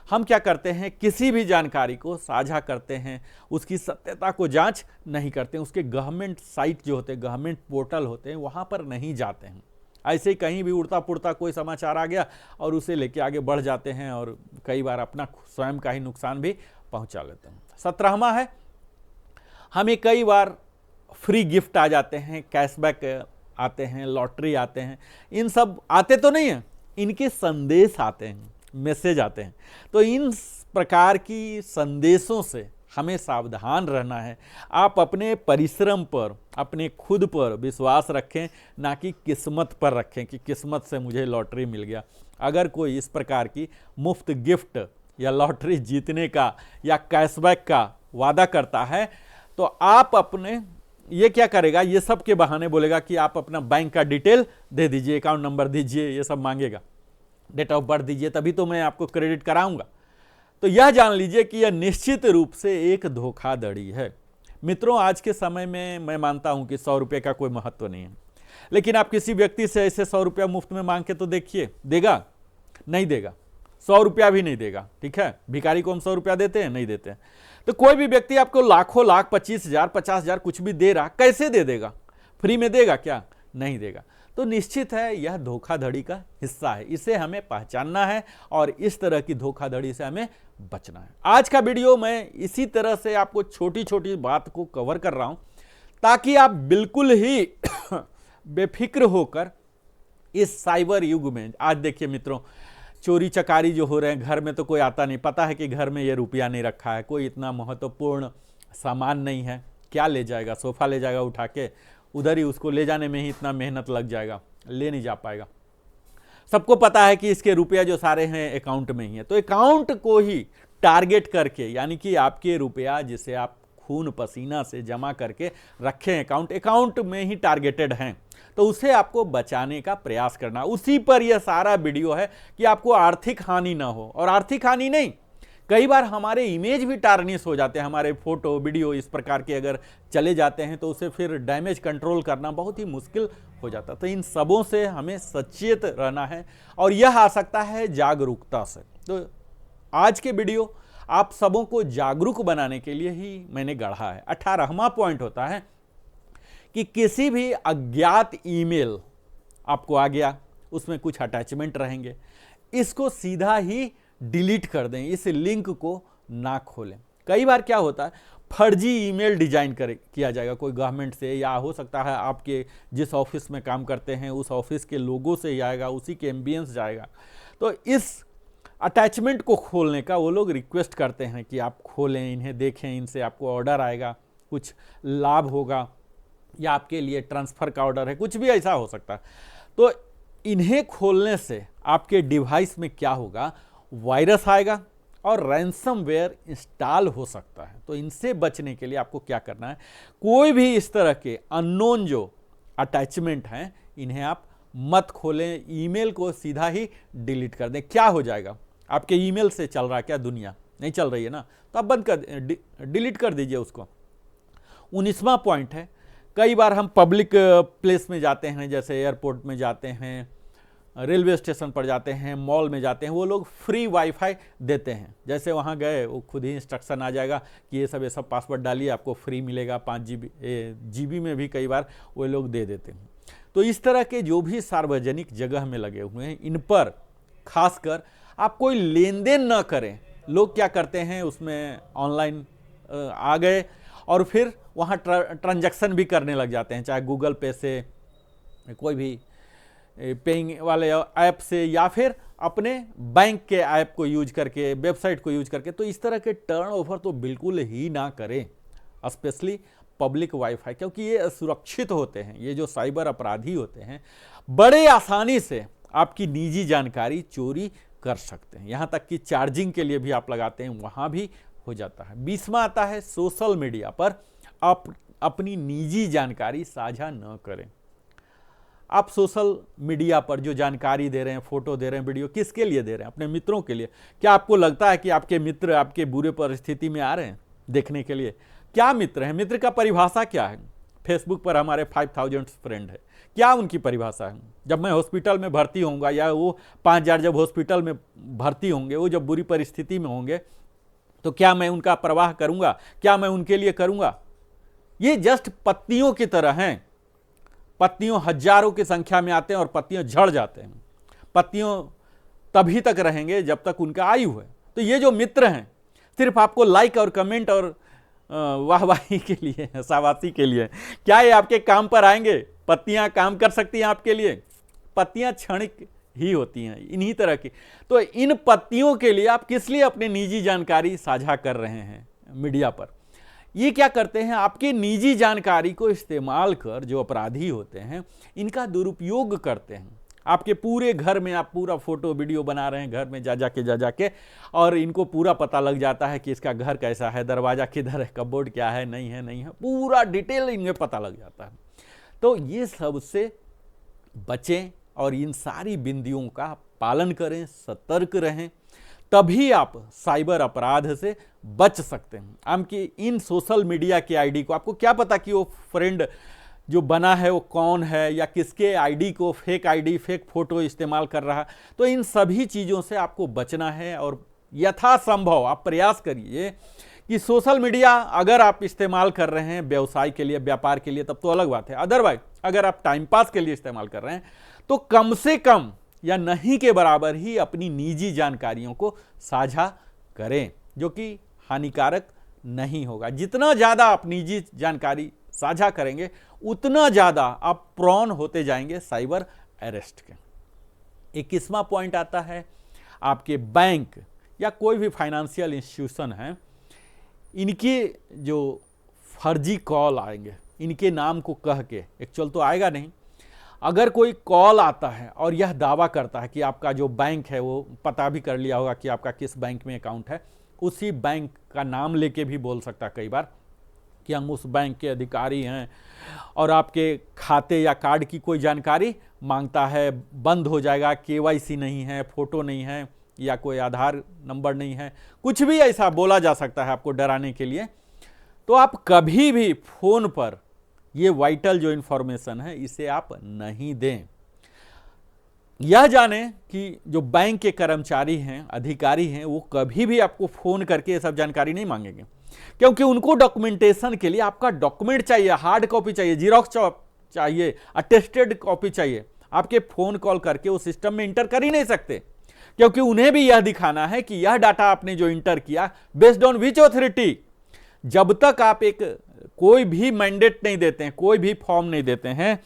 हम क्या करते हैं, किसी भी जानकारी को साझा करते हैं उसकी सत्यता को जांच नहीं करते हैं, उसके गवर्नमेंट साइट जो होते हैं, गवर्नमेंट पोर्टल होते हैं, वहाँ पर नहीं जाते हैं। ऐसे ही कहीं भी उड़ता पुड़ता कोई समाचार आ गया और उसे लेके आगे बढ़ जाते हैं और कई बार अपना स्वयं का ही नुकसान भी पहुंचा लेते हैं। 17वां है, हमें कई बार फ्री गिफ्ट आ जाते हैं, कैशबैक आते हैं, लॉटरी आते हैं, इन सब आते तो नहीं हैं, इनके संदेश आते हैं, मैसेज आते हैं। तो इन प्रकार की संदेशों से हमें सावधान रहना है। आप अपने परिश्रम पर, अपने खुद पर विश्वास रखें, ना कि किस्मत पर रखें कि किस्मत से मुझे लॉटरी मिल गया। अगर कोई इस प्रकार की मुफ्त गिफ्ट या लॉटरी जीतने का या कैशबैक का वादा करता है तो आप अपने, ये क्या करेगा, ये सब के बहाने बोलेगा कि आप अपना बैंक का डिटेल दे दीजिए, अकाउंट नंबर दीजिए, ये सब मांगेगा, डेट ऑफ बर्थ दीजिए, तभी तो मैं आपको क्रेडिट कराऊंगा। तो यह जान लीजिए कि यह निश्चित रूप से एक धोखाधड़ी है। मित्रों, आज के समय में मैं मानता हूं कि 100 रुपये का कोई महत्व नहीं है, लेकिन आप किसी व्यक्ति से ऐसे 100 रुपया मुफ्त में मांग के तो देखिए, देगा? नहीं देगा, 100 रुपया भी नहीं देगा, ठीक है। भिखारी को हम 100 रुपया देते हैं? नहीं देते हैं। तो कोई भी व्यक्ति आपको लाखों लाख, 25,000, 50,000 कुछ भी दे रहा, कैसे दे देगा? फ्री में देगा क्या? नहीं देगा। तो निश्चित है यह धोखाधड़ी का हिस्सा है, इसे हमें पहचानना है और इस तरह की धोखाधड़ी से हमें बचना है। आज का वीडियो मैं इसी तरह से आपको छोटी छोटी बात को कवर कर रहा हूं ताकि आप बिल्कुल ही बेफिक्र होकर इस साइबर युग में, आज देखिए मित्रों, चोरी चकारी जो हो रहे हैं, घर में तो कोई आता नहीं, पता है कि घर में ये रुपया नहीं रखा है, कोई इतना महत्वपूर्ण सामान नहीं है, क्या ले जाएगा, सोफा ले जाएगा उठा के, उधर ही उसको ले जाने में ही इतना मेहनत लग जाएगा, ले नहीं जा पाएगा। सबको पता है कि इसके रुपया जो सारे हैं अकाउंट में ही है, तो अकाउंट को ही टारगेट करके, यानी कि आपके रुपया जिसे आप खून पसीना से जमा करके रखें अकाउंट में ही टारगेटेड हैं, तो उसे आपको बचाने का प्रयास करना। उसी पर यह सारा वीडियो है कि आपको आर्थिक हानि ना हो। और आर्थिक हानि नहीं, कई बार हमारे इमेज भी टार्निश हो जाते हैं, हमारे फोटो वीडियो इस प्रकार के अगर चले जाते हैं तो उसे फिर डैमेज कंट्रोल करना बहुत ही मुश्किल हो जाता है। तो इन सबों से हमें सचेत रहना है और यह आ सकता है जागरूकता से। तो आज के वीडियो आप सबों को जागरूक बनाने के लिए ही मैंने गढ़ा है। 18वां पॉइंट होता है कि किसी भी अज्ञात ईमेल आपको आ गया, उसमें कुछ अटैचमेंट रहेंगे, इसको सीधा ही डिलीट कर दें, इस लिंक को ना खोलें। कई बार क्या होता है, फर्जी ईमेल डिजाइन किया जाएगा कोई गवर्नमेंट से, या हो सकता है आपके जिस ऑफिस में काम करते हैं उस ऑफिस के लोगो से ही आएगा, उसी के एम्बियंस जाएगा। तो इस अटैचमेंट को खोलने का वो लोग रिक्वेस्ट करते हैं कि आप खोलें, इन्हें देखें, इनसे आपको ऑर्डर आएगा, कुछ लाभ होगा, या आपके लिए ट्रांसफ़र का ऑर्डर है, कुछ भी ऐसा हो सकता है। तो इन्हें खोलने से आपके डिवाइस में क्या होगा, वायरस आएगा और रैंसमवेयर इंस्टॉल हो सकता है। तो इनसे बचने के लिए आपको क्या करना है, कोई भी इस तरह के अननोन जो अटैचमेंट हैं इन्हें आप मत खोलें, ईमेल को सीधा ही डिलीट कर दें। क्या हो जाएगा, आपके ईमेल से चल रहा है क्या दुनिया, नहीं चल रही है ना, तो आप बंद कर डिलीट कर दीजिए उसको। 19वां पॉइंट है, कई बार हम पब्लिक प्लेस में जाते हैं, जैसे एयरपोर्ट में जाते हैं, रेलवे स्टेशन पर जाते हैं, मॉल में जाते हैं, वो लोग फ्री वाईफाई देते हैं। जैसे वहाँ गए वो खुद ही इंस्ट्रक्शन आ जाएगा कि ये सब पासवर्ड डालिए, आपको फ्री मिलेगा 5 GB में भी कई बार वो लोग दे देते हैं। तो इस तरह के जो भी सार्वजनिक जगह में लगे हुए हैं, इन पर खासकर आप कोई लेन देन न करें। लोग क्या करते हैं, उसमें ऑनलाइन आ गए और फिर वहाँ ट्रांजैक्शन भी करने लग जाते हैं, चाहे गूगल पे से, कोई भी पेइंग वाले ऐप से, या फिर अपने बैंक के ऐप को यूज करके, वेबसाइट को यूज करके। तो इस तरह के टर्न ओवर तो बिल्कुल ही ना करें, स्पेशली पब्लिक वाईफाई, क्योंकि ये सुरक्षित होते हैं। ये जो साइबर अपराधी होते हैं बड़े आसानी से आपकी निजी जानकारी चोरी कर सकते हैं। यहाँ तक कि चार्जिंग के लिए भी आप लगाते हैं, वहाँ भी हो जाता है। 20वां आता है, सोशल मीडिया पर आप अपनी निजी जानकारी साझा न करें। आप सोशल मीडिया पर जो जानकारी दे रहे हैं, फोटो दे रहे हैं, वीडियो, किसके लिए दे रहे हैं? अपने मित्रों के लिए। क्या आपको लगता है कि आपके मित्र आपके बुरे परिस्थिति में आ रहे हैं देखने के लिए? क्या मित्र हैं? मित्र का परिभाषा क्या है? फेसबुक पर हमारे 5000 फ्रेंड है, क्या उनकी परिभाषा है? जब मैं हॉस्पिटल में भर्ती होऊंगा, या वो 5000 जब हॉस्पिटल में भर्ती होंगे, वो जब बुरी परिस्थिति में होंगे, तो क्या मैं उनका परवाह करूंगा? क्या मैं उनके लिए करूंगा? ये जस्ट पत्तियों की तरह हैं। पत्तियों हजारों की संख्या में आते हैं और पत्तियां झड़ जाते हैं। पत्तियों तभी तक रहेंगे जब तक उनका आयु है। तो ये जो मित्र हैं सिर्फ आपको लाइक और कमेंट और वाहवाही के लिए, शाबाशी के लिए, क्या ये आपके काम पर आएंगे? पत्तियां काम कर सकती हैं आपके लिए? पत्तियां क्षणिक ही होती हैं, इन्हीं तरह की। तो इन पत्तियों के लिए आप किस लिए अपनी निजी जानकारी साझा कर रहे हैं मीडिया पर? ये क्या करते हैं, आपकी निजी जानकारी को इस्तेमाल कर जो अपराधी होते हैं इनका दुरुपयोग करते हैं। आपके पूरे घर में आप पूरा फोटो वीडियो बना रहे हैं, घर में जा जाके, और इनको पूरा पता लग जाता है कि इसका घर कैसा है, दरवाजा किधर है, कपबोर्ड क्या है, नहीं है, पूरा डिटेल इन्हें पता लग जाता है। तो ये सबसे बचें और इन सारी बिंदियों का पालन करें, सतर्क रहें, तभी आप साइबर अपराध से बच सकते हैं। आपकी इन सोशल मीडिया के आईडी को, आपको क्या पता कि वो फ्रेंड जो बना है वो कौन है, या किसके आईडी को, फेक आईडी, फेक फोटो इस्तेमाल कर रहा है। तो इन सभी चीज़ों से आपको बचना है और यथासंभव आप प्रयास करिए कि सोशल मीडिया अगर आप इस्तेमाल कर रहे हैं व्यवसाय के लिए, व्यापार के लिए, तब तो अलग बात है। अदरवाइज अगर आप टाइम पास के लिए इस्तेमाल कर रहे हैं तो कम से कम या नहीं के बराबर ही अपनी निजी जानकारियों को साझा करें, जो कि हानिकारक नहीं होगा। जितना ज़्यादा आप निजी जानकारी साझा करेंगे उतना ज़्यादा आप प्रोन होते जाएंगे साइबर अरेस्ट के। 21वां पॉइंट आता है, आपके बैंक या कोई भी फाइनेंशियल इंस्टीट्यूशन है, इनके जो फर्जी कॉल आएंगे, इनके नाम को कह के, एक्चुअल तो आएगा नहीं, अगर कोई कॉल आता है और यह दावा करता है कि आपका जो बैंक है, वो पता भी कर लिया होगा कि आपका किस बैंक में अकाउंट है, उसी बैंक का नाम लेके भी बोल सकता है कई बार कि हम उस बैंक के अधिकारी हैं, और आपके खाते या कार्ड की कोई जानकारी मांगता है, बंद हो जाएगा, KYC नहीं है, फोटो नहीं है, या कोई आधार नंबर नहीं है, कुछ भी ऐसा बोला जा सकता है आपको डराने के लिए। तो आप कभी भी फोन पर ये वाइटल जो इंफॉर्मेशन है इसे आप नहीं दें। यह जानें कि जो बैंक के कर्मचारी हैं, अधिकारी हैं, वो कभी भी आपको फोन करके ये सब जानकारी नहीं मांगेंगे, क्योंकि उनको डॉक्यूमेंटेशन के लिए आपका डॉक्यूमेंट चाहिए, हार्ड कॉपी चाहिए, जीरोक्स चाहिए, अटेस्टेड कॉपी चाहिए। आपके फोन कॉल करके वो सिस्टम में इंटर कर ही नहीं सकते, क्योंकि उन्हें भी यह दिखाना है कि यह डाटा आपने जो इंटर किया बेस्ड ऑन विच ऑथोरिटी। जब तक आप एक कोई भी मैंडेट नहीं देते हैं, कोई भी फॉर्म नहीं देते हैं,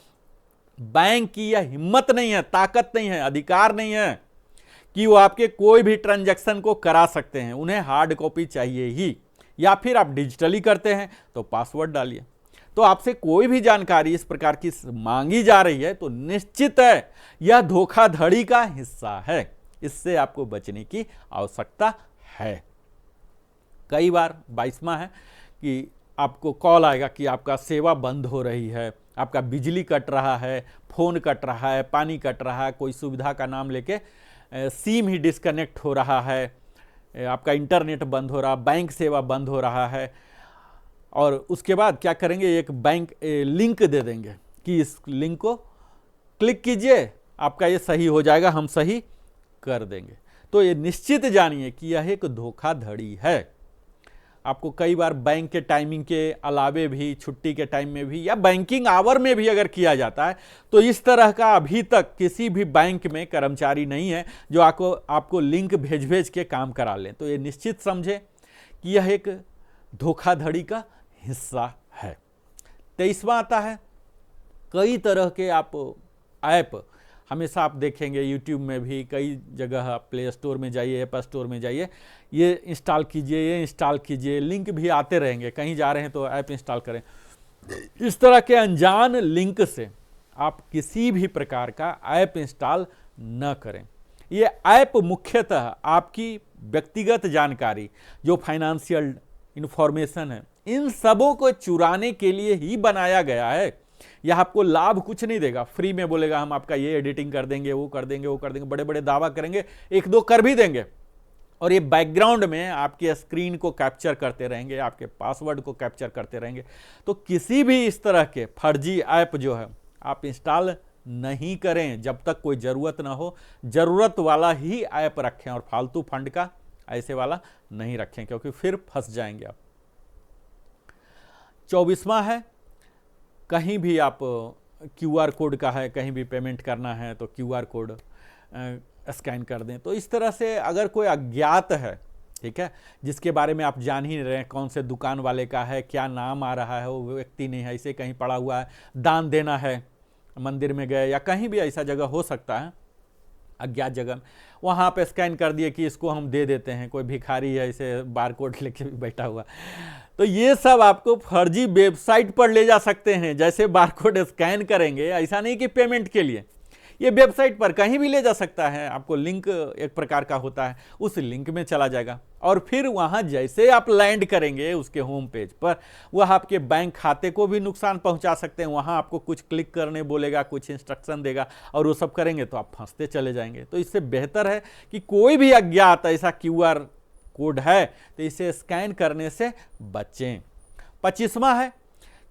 बैंक की यह हिम्मत नहीं है, ताकत नहीं है, अधिकार नहीं है कि वो आपके कोई भी ट्रांजैक्शन को करा सकते हैं। उन्हें हार्ड कॉपी चाहिए ही, या फिर आप डिजिटली करते हैं तो पासवर्ड डालिए। तो आपसे कोई भी जानकारी इस प्रकार की मांगी जा रही है तो निश्चित है यह धोखाधड़ी का हिस्सा है, इससे आपको बचने की आवश्यकता है। कई बार 22वां है कि आपको कॉल आएगा कि आपका सेवा बंद हो रही है, आपका बिजली कट रहा है, फ़ोन कट रहा है, पानी कट रहा है, कोई सुविधा का नाम लेके सिम ही डिस्कनेक्ट हो रहा है, आपका इंटरनेट बंद हो रहा, बैंक सेवा बंद हो रहा है। और उसके बाद क्या करेंगे, एक बैंक लिंक दे देंगे कि इस लिंक को क्लिक कीजिए, आपका ये सही हो जाएगा, हम सही कर देंगे। तो ये निश्चित जानिए कि यह एक धोखाधड़ी है। आपको कई बार बैंक के टाइमिंग के अलावे भी, छुट्टी के टाइम में भी या बैंकिंग आवर में भी अगर किया जाता है, तो इस तरह का अभी तक किसी भी बैंक में कर्मचारी नहीं है जो आपको लिंक भेज के काम करा लें। तो ये निश्चित समझे कि यह एक धोखाधड़ी का हिस्सा है। 23वां आता है, कई तरह के आप ऐप हमेशा आप देखेंगे यूट्यूब में भी, कई जगह प्ले स्टोर में जाइए, ऐप स्टोर में जाइए, ये इंस्टॉल कीजिए, ये इंस्टॉल कीजिए, लिंक भी आते रहेंगे, कहीं जा रहे हैं तो ऐप इंस्टॉल करें। इस तरह के अनजान लिंक से आप किसी भी प्रकार का ऐप इंस्टॉल न करें। ये ऐप मुख्यतः आपकी व्यक्तिगत जानकारी, जो फाइनेंशियल इंफॉर्मेशन है, इन सबों को चुराने के लिए ही बनाया गया है। यह आपको लाभ कुछ नहीं देगा, फ्री में बोलेगा हम आपका ये एडिटिंग कर देंगे, वो कर देंगे, वो कर देंगे, बड़े बड़े दावा करेंगे, एक दो कर भी देंगे, और ये बैकग्राउंड में आपकी स्क्रीन को कैप्चर करते रहेंगे, आपके पासवर्ड को कैप्चर करते रहेंगे। तो किसी भी इस तरह के फर्जी ऐप जो है आप इंस्टॉल नहीं करें जब तक कोई ज़रूरत ना हो। ज़रूरत वाला ही ऐप रखें और फालतू फंड का ऐसे वाला नहीं रखें, क्योंकि फिर फंस जाएंगे आप। 24वां है, कहीं भी आप QR कोड का है, कहीं भी पेमेंट करना है तो QR कोड स्कैन कर दें। तो इस तरह से अगर कोई अज्ञात है, ठीक है, जिसके बारे में आप जान ही नहीं रहे कौन से दुकान वाले का है, क्या नाम आ रहा है, वो व्यक्ति नहीं है, ऐसे कहीं पड़ा हुआ है, दान देना है, मंदिर में गए या कहीं भी ऐसा जगह हो सकता है अज्ञात जगह, वहाँ पे स्कैन कर दिए कि इसको हम दे देते हैं, कोई भिखारी है ऐसे बार कोड लेके भी बैठा हुआ, तो ये सब आपको फर्जी वेबसाइट पर ले जा सकते हैं। जैसे बार कोड स्कैन करेंगे, ऐसा नहीं कि पेमेंट के लिए, ये वेबसाइट पर कहीं भी ले जा सकता है। आपको लिंक एक प्रकार का होता है, उस लिंक में चला जाएगा और फिर वहाँ जैसे आप लैंड करेंगे उसके होम पेज पर, वह आपके बैंक खाते को भी नुकसान पहुँचा सकते हैं। वहाँ आपको कुछ क्लिक करने बोलेगा, कुछ इंस्ट्रक्शन देगा और वो सब करेंगे तो आप फंसते चले जाएंगे। तो इससे बेहतर है कि कोई भी अज्ञात ऐसा QR कोड है तो इसे स्कैन करने से बचें। 25वां है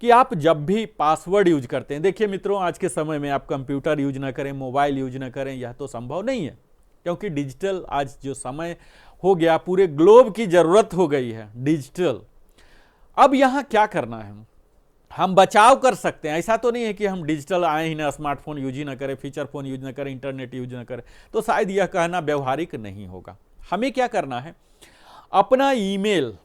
कि आप जब भी पासवर्ड यूज करते हैं, देखिए मित्रों, आज के समय में आप कंप्यूटर यूज ना करें, मोबाइल यूज ना करें, यह तो संभव नहीं है, क्योंकि डिजिटल आज जो समय हो गया, पूरे ग्लोब की जरूरत हो गई है डिजिटल। अब यहाँ क्या करना है, हम बचाव कर सकते हैं। ऐसा तो नहीं है कि हम डिजिटल आए ही ना, स्मार्टफोन यूज ही ना करें, फीचर फोन यूज ना करें, इंटरनेट यूज ना करें, तो शायद यह कहना व्यवहारिक नहीं होगा। हमें क्या करना है, अपना ईमेल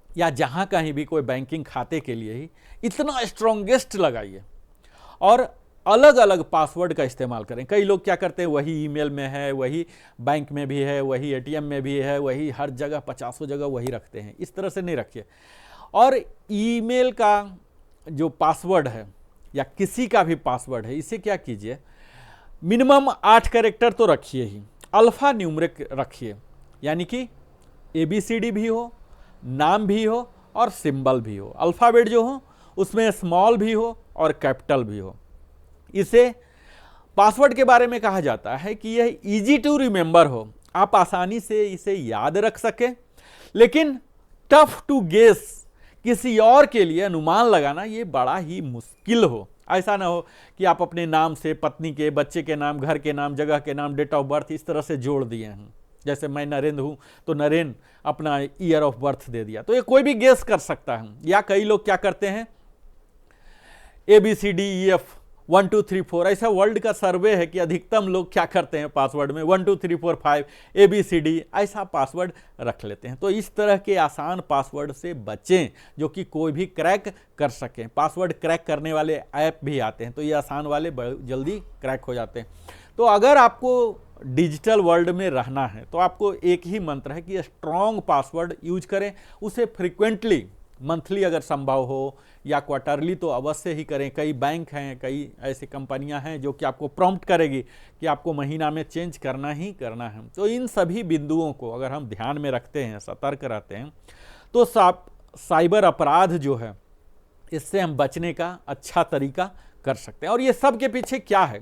या जहां कहीं भी कोई बैंकिंग खाते के लिए ही इतना स्ट्रॉन्गेस्ट लगाइए और अलग अलग पासवर्ड का इस्तेमाल करें। कई लोग क्या करते हैं, वही ईमेल में है, वही बैंक में भी है, वही ATM में भी है, वही हर जगह 50 जगह वही रखते हैं। इस तरह से नहीं रखिए। और ईमेल का जो पासवर्ड है या किसी का भी पासवर्ड है, इसे क्या कीजिए, मिनिमम 8 कैरेक्टर तो रखिए ही, अल्फा न्यूमरिक रखिए, यानी कि ABCD भी हो, नाम भी हो और सिंबल भी हो। अल्फ़ाबेट जो हो उसमें स्मॉल भी हो और कैपिटल भी हो। इसे पासवर्ड के बारे में कहा जाता है कि यह इजी टू रिमेंबर हो, आप आसानी से इसे याद रख सकें, लेकिन टफ टू गेस, किसी और के लिए अनुमान लगाना ये बड़ा ही मुश्किल हो। ऐसा ना हो कि आप अपने नाम से पत्नी के, बच्चे के नाम, घर के नाम, जगह के नाम, डेट ऑफ बर्थ इस तरह से जोड़ दिए हैं। जैसे मैं नरेंद्र हूं तो नरेंद्र अपना ईयर ऑफ बर्थ दे दिया, तो ये कोई भी गेस कर सकता है। या कई लोग क्या करते हैं, ABCDEF 1 2 3 4, ऐसा वर्ल्ड का सर्वे है कि अधिकतम लोग क्या करते हैं पासवर्ड में 1 2 3 4 5 ABCD ऐसा पासवर्ड रख लेते हैं। तो इस तरह के आसान पासवर्ड से बचें जो कि कोई भी क्रैक कर सकें। पासवर्ड क्रैक करने वाले ऐप भी आते हैं, तो ये आसान वाले जल्दी क्रैक हो जाते हैं। तो अगर आपको डिजिटल वर्ल्ड में रहना है तो आपको एक ही मंत्र है कि स्ट्रॉन्ग पासवर्ड यूज करें, उसे फ्रीक्वेंटली मंथली अगर संभव हो या क्वार्टरली तो अवश्य ही करें। कई बैंक हैं, कई ऐसी कंपनियां हैं जो कि आपको प्रॉम्प्ट करेगी कि आपको महीना में चेंज करना ही करना है। तो इन सभी बिंदुओं को अगर हम ध्यान में रखते हैं, सतर्क रहते हैं, तो साइबर अपराध जो है इससे हम बचने का अच्छा तरीका कर सकते हैं। और ये सब के पीछे क्या है?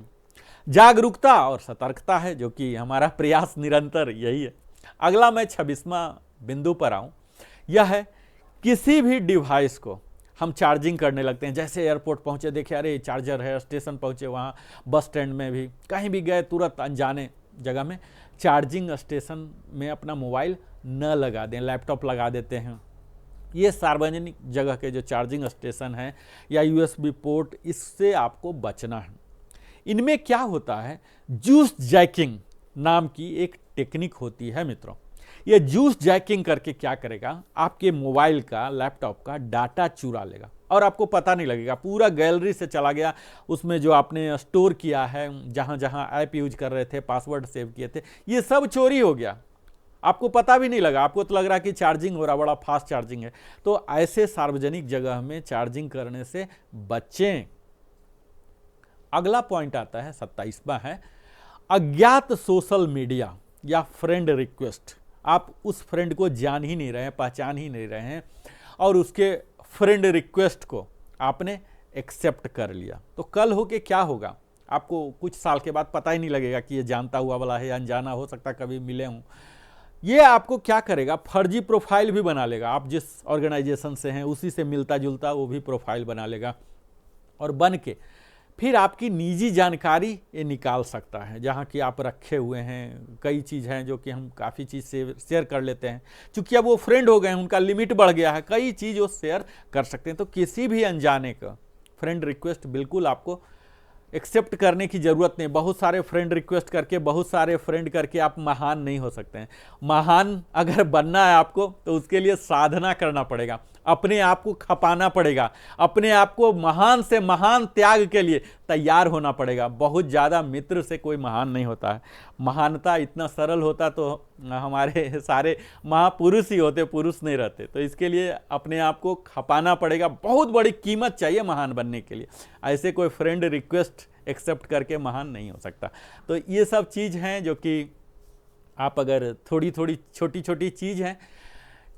जागरूकता और सतर्कता है, जो कि हमारा प्रयास निरंतर यही है। अगला मैं 26वां बिंदु पर आऊं, यह है किसी भी डिवाइस को हम चार्जिंग करने लगते हैं। जैसे एयरपोर्ट पहुंचे, देखे अरे चार्जर है, स्टेशन पहुंचे, वहाँ बस स्टैंड में भी कहीं भी गए, तुरंत अनजाने जगह में चार्जिंग स्टेशन में अपना मोबाइल न लगा दें, लैपटॉप लगा देते हैं। ये सार्वजनिक जगह के जो चार्जिंग स्टेशन हैं या यूएसबी पोर्ट, इससे आपको बचना है। इनमें क्या होता है, जूस जैकिंग नाम की एक टेक्निक होती है मित्रों। ये जूस जैकिंग करके क्या करेगा, आपके मोबाइल का, लैपटॉप का डाटा चुरा लेगा और आपको पता नहीं लगेगा। पूरा गैलरी से चला गया, उसमें जो आपने स्टोर किया है, जहाँ जहाँ ऐप यूज कर रहे थे, पासवर्ड सेव किए थे, ये सब चोरी हो गया, आपको पता भी नहीं लगा। आपको तो लग रहा कि चार्जिंग हो रहा, बड़ा फास्ट चार्जिंग है। तो ऐसे सार्वजनिक जगह में चार्जिंग करने से बचें। अगला पॉइंट आता है, 27वां है, अज्ञात सोशल मीडिया या फ्रेंड रिक्वेस्ट। आप उस फ्रेंड को जान ही नहीं रहे हैं, पहचान ही नहीं रहे हैं, और उसके फ्रेंड रिक्वेस्ट को आपने एक्सेप्ट कर लिया, तो कल हो के क्या होगा, आपको कुछ साल के बाद पता ही नहीं लगेगा कि ये जानता हुआ वाला है या अनजाना, हो सकता कभी मिले हों। ये आपको क्या करेगा, फर्जी प्रोफाइल भी बना लेगा। आप जिस ऑर्गेनाइजेशन से हैं उसी से मिलता जुलता वो भी प्रोफाइल बना लेगा, और बन के फिर आपकी निजी जानकारी ये निकाल सकता है, जहाँ कि आप रखे हुए हैं। कई चीज़ हैं जो कि हम काफ़ी चीज़ से शेयर कर लेते हैं, चूँकि अब वो फ्रेंड हो गए हैं, उनका लिमिट बढ़ गया है, कई चीज़ वो शेयर कर सकते हैं। तो किसी भी अनजाने का फ्रेंड रिक्वेस्ट बिल्कुल आपको एक्सेप्ट करने की ज़रूरत नहीं। बहुत सारे फ्रेंड रिक्वेस्ट करके, बहुत सारे फ्रेंड करके आप महान नहीं हो सकते हैं। महान अगर बनना है आपको, तो उसके लिए साधना करना पड़ेगा, अपने आप को खपाना पड़ेगा, अपने आप को महान से महान त्याग के लिए तैयार होना पड़ेगा। बहुत ज़्यादा मित्र से कोई महान नहीं होता है। महानता इतना सरल होता तो हमारे सारे महापुरुष ही होते, पुरुष नहीं रहते। तो इसके लिए अपने आप को खपाना पड़ेगा, बहुत बड़ी कीमत चाहिए महान बनने के लिए। ऐसे कोई फ्रेंड रिक्वेस्ट एक्सेप्ट करके महान नहीं हो सकता। तो ये सब चीज़ हैं जो कि आप अगर थोड़ी थोड़ी छोटी छोटी चीज़ हैं,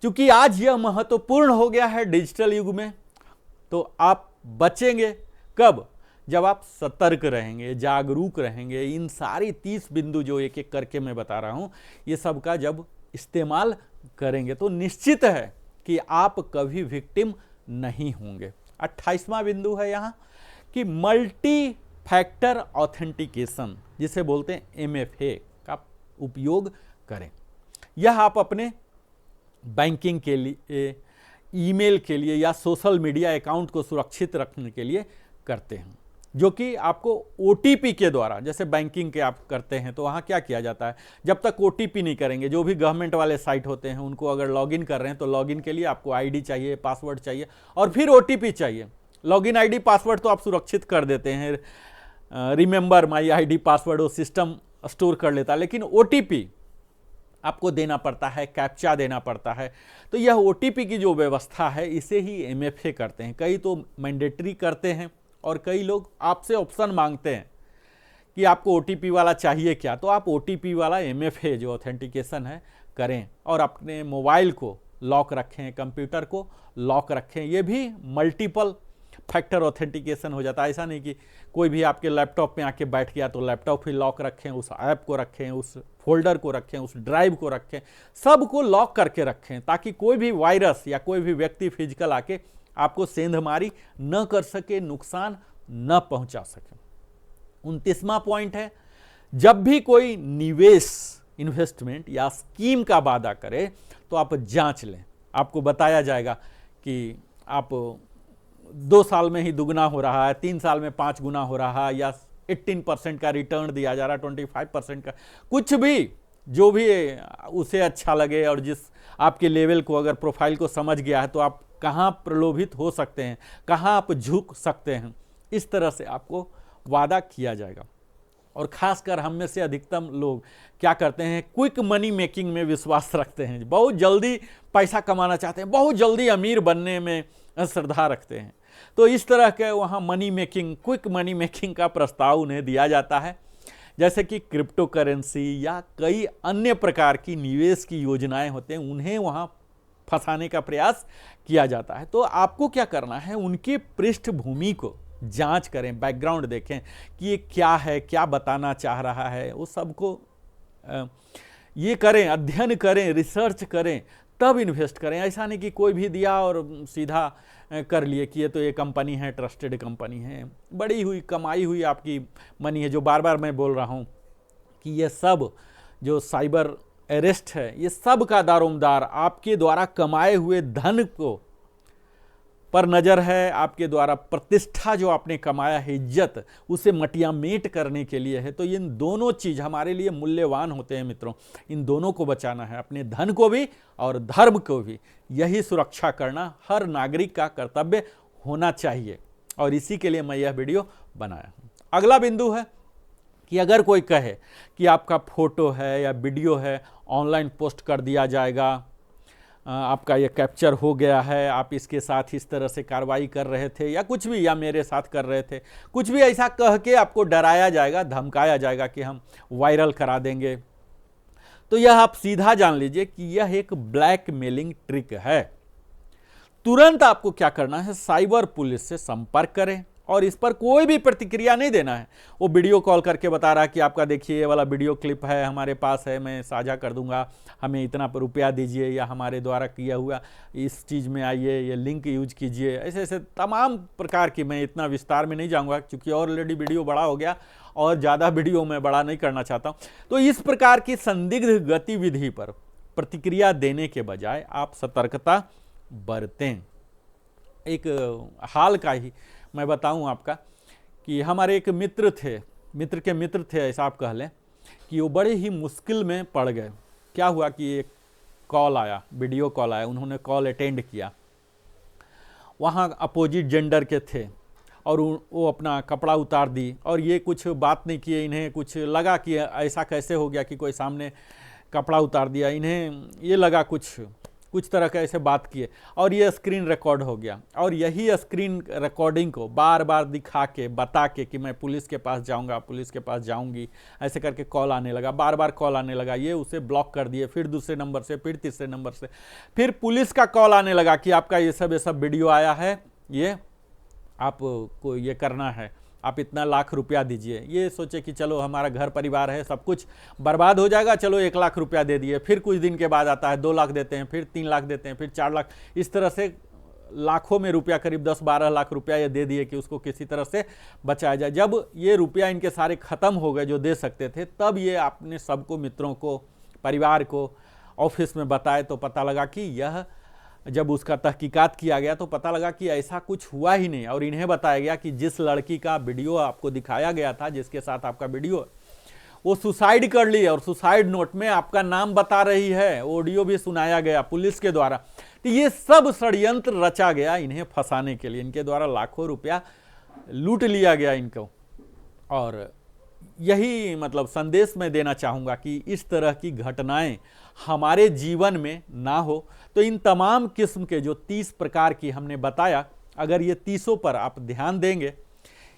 क्योंकि आज यह महत्वपूर्ण हो गया है डिजिटल युग में, तो आप बचेंगे कब, जब आप सतर्क रहेंगे, जागरूक रहेंगे। इन सारी 30 बिंदु जो एक एक करके मैं बता रहा हूं, ये सब का जब इस्तेमाल करेंगे तो निश्चित है कि आप कभी विक्टिम नहीं होंगे। 28वां बिंदु है यहाँ कि मल्टी फैक्टर ऑथेंटिकेशन, जिसे बोलते हैं MFA का उपयोग करें। यह आप अपने बैंकिंग के लिए, ईमेल के लिए या सोशल मीडिया अकाउंट को सुरक्षित रखने के लिए करते हैं, जो कि आपको OTP के द्वारा, जैसे बैंकिंग के आप करते हैं तो वहाँ क्या किया जाता है, जब तक OTP नहीं करेंगे, जो भी गवर्नमेंट वाले साइट होते हैं उनको अगर लॉगिन कर रहे हैं तो लॉगिन के लिए आपको ID चाहिए, पासवर्ड चाहिए और फिर OTP चाहिए। लॉगिन ID पासवर्ड तो आप सुरक्षित कर देते हैं, रिमेंबर माई ID पासवर्ड वो सिस्टम स्टोर कर लेता है, लेकिन OTP आपको देना पड़ता है, कैप्चा देना पड़ता है। तो यह OTP की जो व्यवस्था है, इसे ही MFA करते हैं। कई तो मैंडेटरी करते हैं और कई लोग आपसे ऑप्शन मांगते हैं कि आपको OTP वाला चाहिए क्या, तो आप OTP वाला MFA जो ऑथेंटिकेशन है करें और अपने मोबाइल को लॉक रखें, कंप्यूटर को लॉक रखें। ये भी मल्टीपल फैक्टर ऑथेंटिकेशन हो जाता है। ऐसा नहीं कि कोई भी आपके लैपटॉप में आके बैठ गया तो लैपटॉप ही लॉक रखें, उस ऐप को रखें, उस फोल्डर को रखें, उस ड्राइव को रखें, सबको लॉक करके रखें, ताकि कोई भी वायरस या कोई भी व्यक्ति फिजिकल आके आपको सेंधमारी न कर सके, नुकसान न पहुंचा सके। 29वां पॉइंट है, जब भी कोई निवेश, इन्वेस्टमेंट या स्कीम का वादा करे तो आप जांच लें। आपको बताया जाएगा कि आप 2 साल में ही दुगना हो रहा है, 3 साल में 5 गुना हो रहा है, या 18% का रिटर्न दिया जा रहा है, 25% का, कुछ भी जो भी उसे अच्छा लगे और जिस आपके लेवल को, अगर प्रोफाइल को समझ गया है तो आप कहाँ प्रलोभित हो सकते हैं, कहाँ आप झुक सकते हैं, इस तरह से आपको वादा किया जाएगा। और खासकर हम में से अधिकतम लोग क्या करते हैं, क्विक मनी मेकिंग में विश्वास रखते हैं, बहुत जल्दी पैसा कमाना चाहते हैं, बहुत जल्दी अमीर बनने में श्रद्धा रखते हैं। तो इस तरह के वहाँ money making, quick money making का प्रस्ताव उन्हें दिया जाता है, जैसे कि क्रिप्टो करेंसी या कई अन्य प्रकार की निवेश की योजनाएं होते हैं, उन्हें वहाँ फंसाने का प्रयास किया जाता है। तो आपको क्या करना है, उनके पृष्ठभूमि को जांच करें, बैकग्राउंड देखें कि ये क्या है, क्या बताना चाह रहा है, वो सबको ये करें, अध्ययन करें, रिसर्च करें, तब इन्वेस्ट करें। ऐसा नहीं कि कोई भी दिया और सीधा कर लिए कि ये तो ये कंपनी है, ट्रस्टेड कंपनी है, बड़ी हुई कमाई हुई आपकी मनी है। जो बार बार मैं बोल रहा हूँ कि ये सब जो साइबर अरेस्ट है, ये सब का दारोमदार आपके द्वारा कमाए हुए धन को पर नज़र है, आपके द्वारा प्रतिष्ठा जो आपने कमाया है, इज्जत, उसे मटिया मेट करने के लिए है। तो इन दोनों चीज़ हमारे लिए मूल्यवान होते हैं मित्रों, इन दोनों को बचाना है, अपने धन को भी और धर्म को भी। यही सुरक्षा करना हर नागरिक का कर्तव्य होना चाहिए, और इसी के लिए मैं यह वीडियो बनाया हूँ। अगला बिंदु है कि अगर कोई कहे कि आपका फोटो है या वीडियो है ऑनलाइन पोस्ट कर दिया जाएगा, आपका ये कैप्चर हो गया है, आप इसके साथ इस तरह से कार्रवाई कर रहे थे या कुछ भी, या मेरे साथ कर रहे थे, कुछ भी ऐसा कह के आपको डराया जाएगा, धमकाया जाएगा कि हम वायरल करा देंगे, तो यह आप सीधा जान लीजिए कि यह एक ब्लैकमेलिंग ट्रिक है। तुरंत आपको क्या करना है, साइबर पुलिस से संपर्क करें और इस पर कोई भी प्रतिक्रिया नहीं देना है। वो वीडियो कॉल करके बता रहा है कि आपका देखिए ये वाला वीडियो क्लिप है, हमारे पास है, मैं साझा कर दूंगा, हमें इतना रुपया दीजिए, या हमारे द्वारा किया हुआ इस चीज़ में आइए, ये लिंक यूज कीजिए, ऐसे ऐसे तमाम प्रकार की। मैं इतना विस्तार में नहीं जाऊँगा क्योंकि ऑलरेडी वीडियो बड़ा हो गया और ज़्यादा वीडियो मैं बड़ा नहीं करना चाहता हूँ। तो इस प्रकार की संदिग्ध गतिविधि पर प्रतिक्रिया देने के बजाय आप सतर्कता बरतें। एक हाल का ही मैं बताऊं आपका कि हमारे एक मित्र के मित्र थे, ऐसा आप कह लें कि वो बड़े ही मुश्किल में पड़ गए। क्या हुआ कि एक कॉल आया, वीडियो कॉल आया, उन्होंने कॉल अटेंड किया, वहाँ अपोजिट जेंडर के थे और वो अपना कपड़ा उतार दी और ये कुछ बात नहीं किए। इन्हें कुछ लगा कि ऐसा कैसे हो गया कि कोई सामने कपड़ा उतार दिया, इन्हें ये लगा कुछ तरह का ऐसे बात किए और ये स्क्रीन रिकॉर्ड हो गया। और यही स्क्रीन रिकॉर्डिंग को बार बार दिखा के बता के कि मैं पुलिस के पास जाऊंगा, पुलिस के पास जाऊंगी, ऐसे करके कॉल आने लगा, बार बार कॉल आने लगा। ये उसे ब्लॉक कर दिए, फिर दूसरे नंबर से, फिर तीसरे नंबर से, फिर पुलिस का कॉल आने लगा कि आपका ये सब वीडियो आया है, ये आपको ये करना है, आप इतना लाख रुपया दीजिए। ये सोचे कि चलो हमारा घर परिवार है, सब कुछ बर्बाद हो जाएगा, चलो 1 लाख रुपया दे दिए। फिर कुछ दिन के बाद आता है 2 लाख देते हैं, फिर 3 लाख देते हैं, फिर 4 लाख, इस तरह से लाखों में रुपया, करीब 10-12 लाख रुपया ये दे दिए कि उसको किसी तरह से बचाया जाए। जब ये रुपया इनके सारे खत्म हो गए जो दे सकते थे, तब ये आपने सबको, मित्रों को, परिवार को, ऑफिस में बताए तो पता लगा कि यह, जब उसका तहकीकात किया गया तो पता लगा कि ऐसा कुछ हुआ ही नहीं। और इन्हें बताया गया कि जिस लड़की का वीडियो आपको दिखाया गया था, जिसके साथ आपका वीडियो, वो सुसाइड कर ली और सुसाइड नोट में आपका नाम बता रही है, ऑडियो भी सुनाया गया पुलिस के द्वारा। तो ये सब षड्यंत्र रचा गया इन्हें फंसाने के लिए, इनके द्वारा लाखों रुपया लूट लिया गया इनको। और यही मतलब संदेश मैं देना चाहूँगा कि इस तरह की घटनाएं हमारे जीवन में ना हो। तो इन तमाम किस्म के जो 30 प्रकार की हमने बताया, अगर ये 30 पर आप ध्यान देंगे,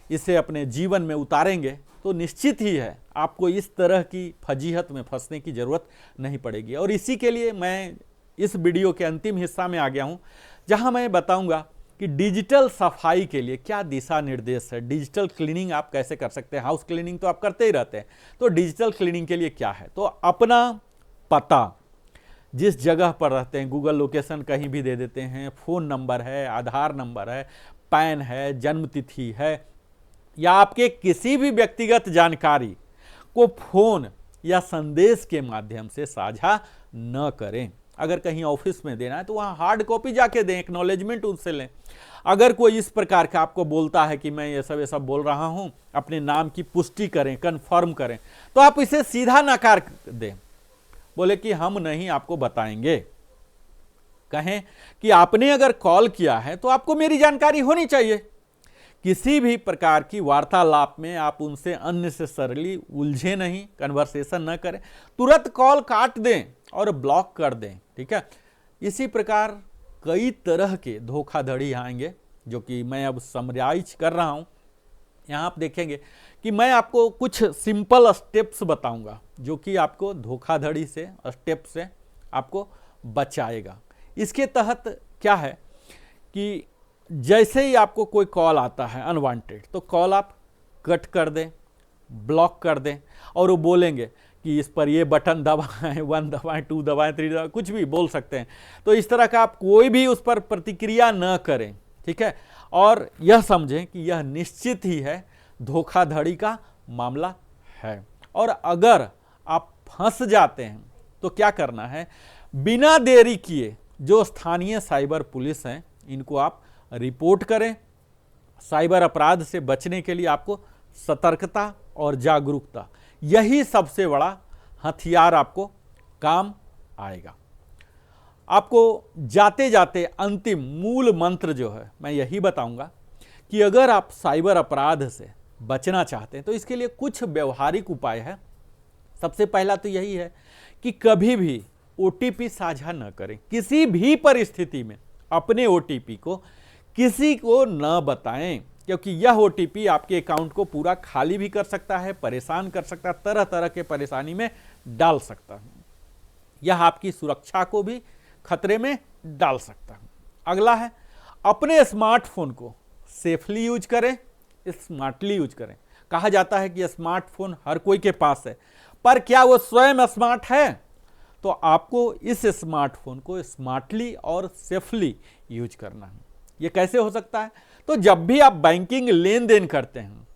इसे अपने जीवन में उतारेंगे, तो निश्चित ही है आपको इस तरह की फजीहत में फंसने की ज़रूरत नहीं पड़ेगी। और इसी के लिए मैं इस वीडियो के अंतिम हिस्सा में आ गया हूँ, जहाँ मैं बताऊँगा कि डिजिटल सफाई के लिए क्या दिशा निर्देश है, डिजिटल क्लीनिंग आप कैसे कर सकते हैं। हाउस क्लीनिंग तो आप करते ही रहते हैं, तो डिजिटल क्लीनिंग के लिए क्या है। तो अपना पता, जिस जगह पर रहते हैं, गूगल लोकेशन कहीं भी दे देते हैं, फ़ोन नंबर है, आधार नंबर है, पैन है, जन्म तिथि है, या आपके किसी भी व्यक्तिगत जानकारी को फ़ोन या संदेश के माध्यम से साझा न करें। अगर कहीं ऑफिस में देना है तो वहाँ हार्ड कॉपी जाके दें, एक्नॉलेजमेंट उनसे लें। अगर कोई इस प्रकार का आपको बोलता है कि मैं ये सब बोल रहा हूँ, अपने नाम की पुष्टि करें, कन्फर्म करें, तो आप इसे सीधा नकार दें, बोले कि हम नहीं आपको बताएंगे। कहें कि आपने अगर कॉल किया है तो आपको मेरी जानकारी होनी चाहिए, किसी भी प्रकार की वार्तालाप में आप उनसे अननेसेसरली उलझे नहीं, कन्वर्सेशन न करें, तुरंत कॉल काट दें और ब्लॉक कर दें, ठीक है। इसी प्रकार कई तरह के धोखाधड़ी आएंगे जो कि मैं अब समराइज कर रहा हूं। यहाँ आप देखेंगे कि मैं आपको कुछ सिंपल स्टेप्स बताऊंगा जो कि आपको धोखाधड़ी से, स्टेप से आपको बचाएगा। इसके तहत क्या है कि जैसे ही आपको कोई कॉल आता है अनवांटेड, तो कॉल आप कट कर दें, ब्लॉक कर दें, और वो बोलेंगे कि इस पर ये बटन दबाएं, 1 दबाएं, 2 दबाएं, 3 दबाएं, कुछ भी बोल सकते हैं। तो इस तरह का आप कोई भी उस पर प्रतिक्रिया न करें, ठीक है। और यह समझें कि यह निश्चित ही है धोखाधड़ी का मामला है। और अगर आप फंस जाते हैं तो क्या करना है, बिना देरी किए जो स्थानीय साइबर पुलिस हैं इनको आप रिपोर्ट करें। साइबर अपराध से बचने के लिए आपको सतर्कता और जागरूकता, यही सबसे बड़ा हथियार आपको काम आएगा। आपको जाते जाते अंतिम मूल मंत्र जो है मैं यही बताऊंगा कि अगर आप साइबर अपराध से बचना चाहते हैं तो इसके लिए कुछ व्यवहारिक उपाय है। सबसे पहला तो यही है कि कभी भी ओटीपी साझा न करें। किसी भी परिस्थिति में अपने ओटीपी को किसी को न बताएं, क्योंकि यह ओटीपी आपके अकाउंट को पूरा खाली भी कर सकता है, परेशान कर सकता है, तरह तरह के परेशानी में डाल सकता है। यह आपकी सुरक्षा को भी खतरे में डाल सकता है। अगला है, अपने स्मार्टफोन को सेफली यूज करें, स्मार्टली यूज करें। कहा जाता है कि स्मार्टफोन हर कोई के पास है, पर क्या वो स्वयं स्मार्ट है? तो आपको इस स्मार्टफोन को स्मार्टली और सेफली यूज करना है। ये कैसे हो सकता है? तो जब भी आप बैंकिंग लेन देन करते हैं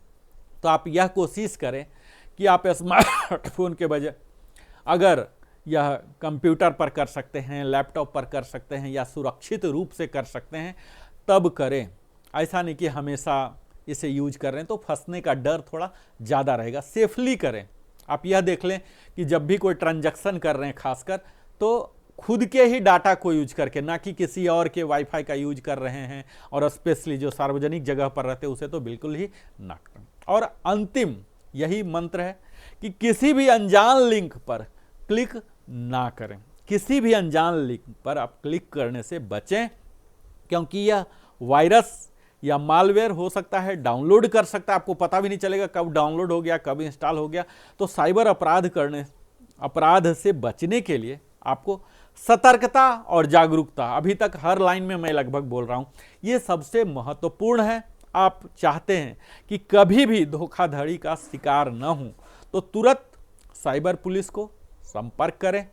तो आप यह कोशिश करें कि आप स्मार्टफोन के बजाय अगर यह कंप्यूटर पर कर सकते हैं, लैपटॉप पर कर सकते हैं या सुरक्षित रूप से कर सकते हैं तब करें। ऐसा नहीं कि हमेशा इसे यूज कर रहे हैं तो फंसने का डर थोड़ा ज़्यादा रहेगा। सेफली करें। आप यह देख लें कि जब भी कोई ट्रांजैक्शन कर रहे हैं खासकर, तो खुद के ही डाटा को यूज करके, ना कि किसी और के वाईफाई का यूज कर रहे हैं, और स्पेशली जो सार्वजनिक जगह पर रहते हैं उसे तो बिल्कुल ही ना करें। और अंतिम यही मंत्र है कि किसी भी अनजान लिंक पर क्लिक ना करें। किसी भी अनजान लिंक पर आप क्लिक करने से बचें, क्योंकि यह वायरस या मालवेयर हो सकता है, डाउनलोड कर सकता है, आपको पता भी नहीं चलेगा कब डाउनलोड हो गया, कब इंस्टॉल हो गया। तो साइबर अपराध से बचने के लिए आपको सतर्कता और जागरूकता, अभी तक हर लाइन में मैं लगभग बोल रहा हूं, ये सबसे महत्वपूर्ण है। आप चाहते हैं कि कभी भी धोखाधड़ी का शिकार न हो तो तुरंत साइबर पुलिस को संपर्क करें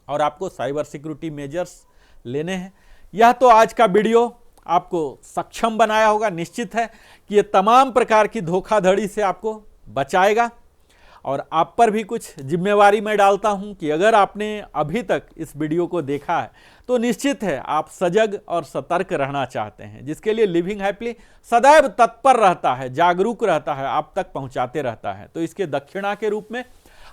और आपको साइबर सिक्योरिटी मेजर्स लेने हैं। यह तो आज का वीडियो आपको सक्षम बनाया होगा। निश्चित है कि ये तमाम प्रकार की धोखाधड़ी से आपको बचाएगा। और आप पर भी कुछ जिम्मेवारी मैं डालता हूं कि अगर आपने अभी तक इस वीडियो को देखा है तो निश्चित है आप सजग और सतर्क रहना चाहते हैं, जिसके लिए लिविंग हैप्पीली सदैव तत्पर रहता है, जागरूक रहता है, आप तक पहुंचाते रहता है। तो इसके दक्षिणा के रूप में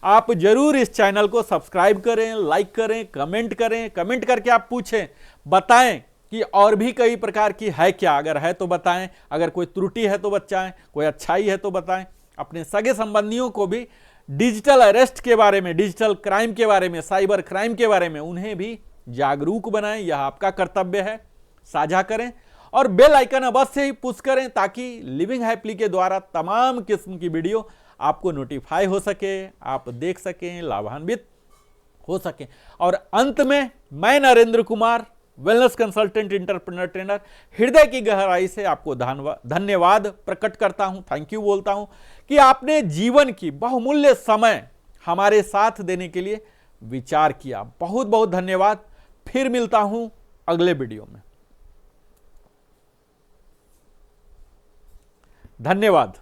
आप जरूर इस चैनल को सब्सक्राइब करें, लाइक करें, कमेंट करें। कमेंट करके आप पूछें, बताएं कि और भी कई प्रकार की है क्या, अगर है तो बताएं, अगर कोई त्रुटि है तो बचाएं, कोई अच्छाई है तो बताएं। अपने सगे संबंधियों को भी डिजिटल अरेस्ट के बारे में, डिजिटल क्राइम के बारे में, साइबर क्राइम के बारे में उन्हें भी जागरूक बनाएं। यह आपका कर्तव्य है। साझा करें और बेल आइकन अवश्य ही पुश करें ताकि लिविंग हैप्पीली के द्वारा तमाम किस्म की वीडियो आपको नोटिफाई हो सके, आप देख सकें, लाभान्वित हो सकें। और अंत में मैं Narendra Kumar, wellness consultant, entrepreneur trainer, हृदय की गहराई से आपको धन्यवाद प्रकट करता हूं, थैंक यू बोलता हूं कि आपने जीवन की बहुमूल्य समय हमारे साथ देने के लिए विचार किया। बहुत बहुत धन्यवाद। फिर मिलता हूं अगले वीडियो में। धन्यवाद।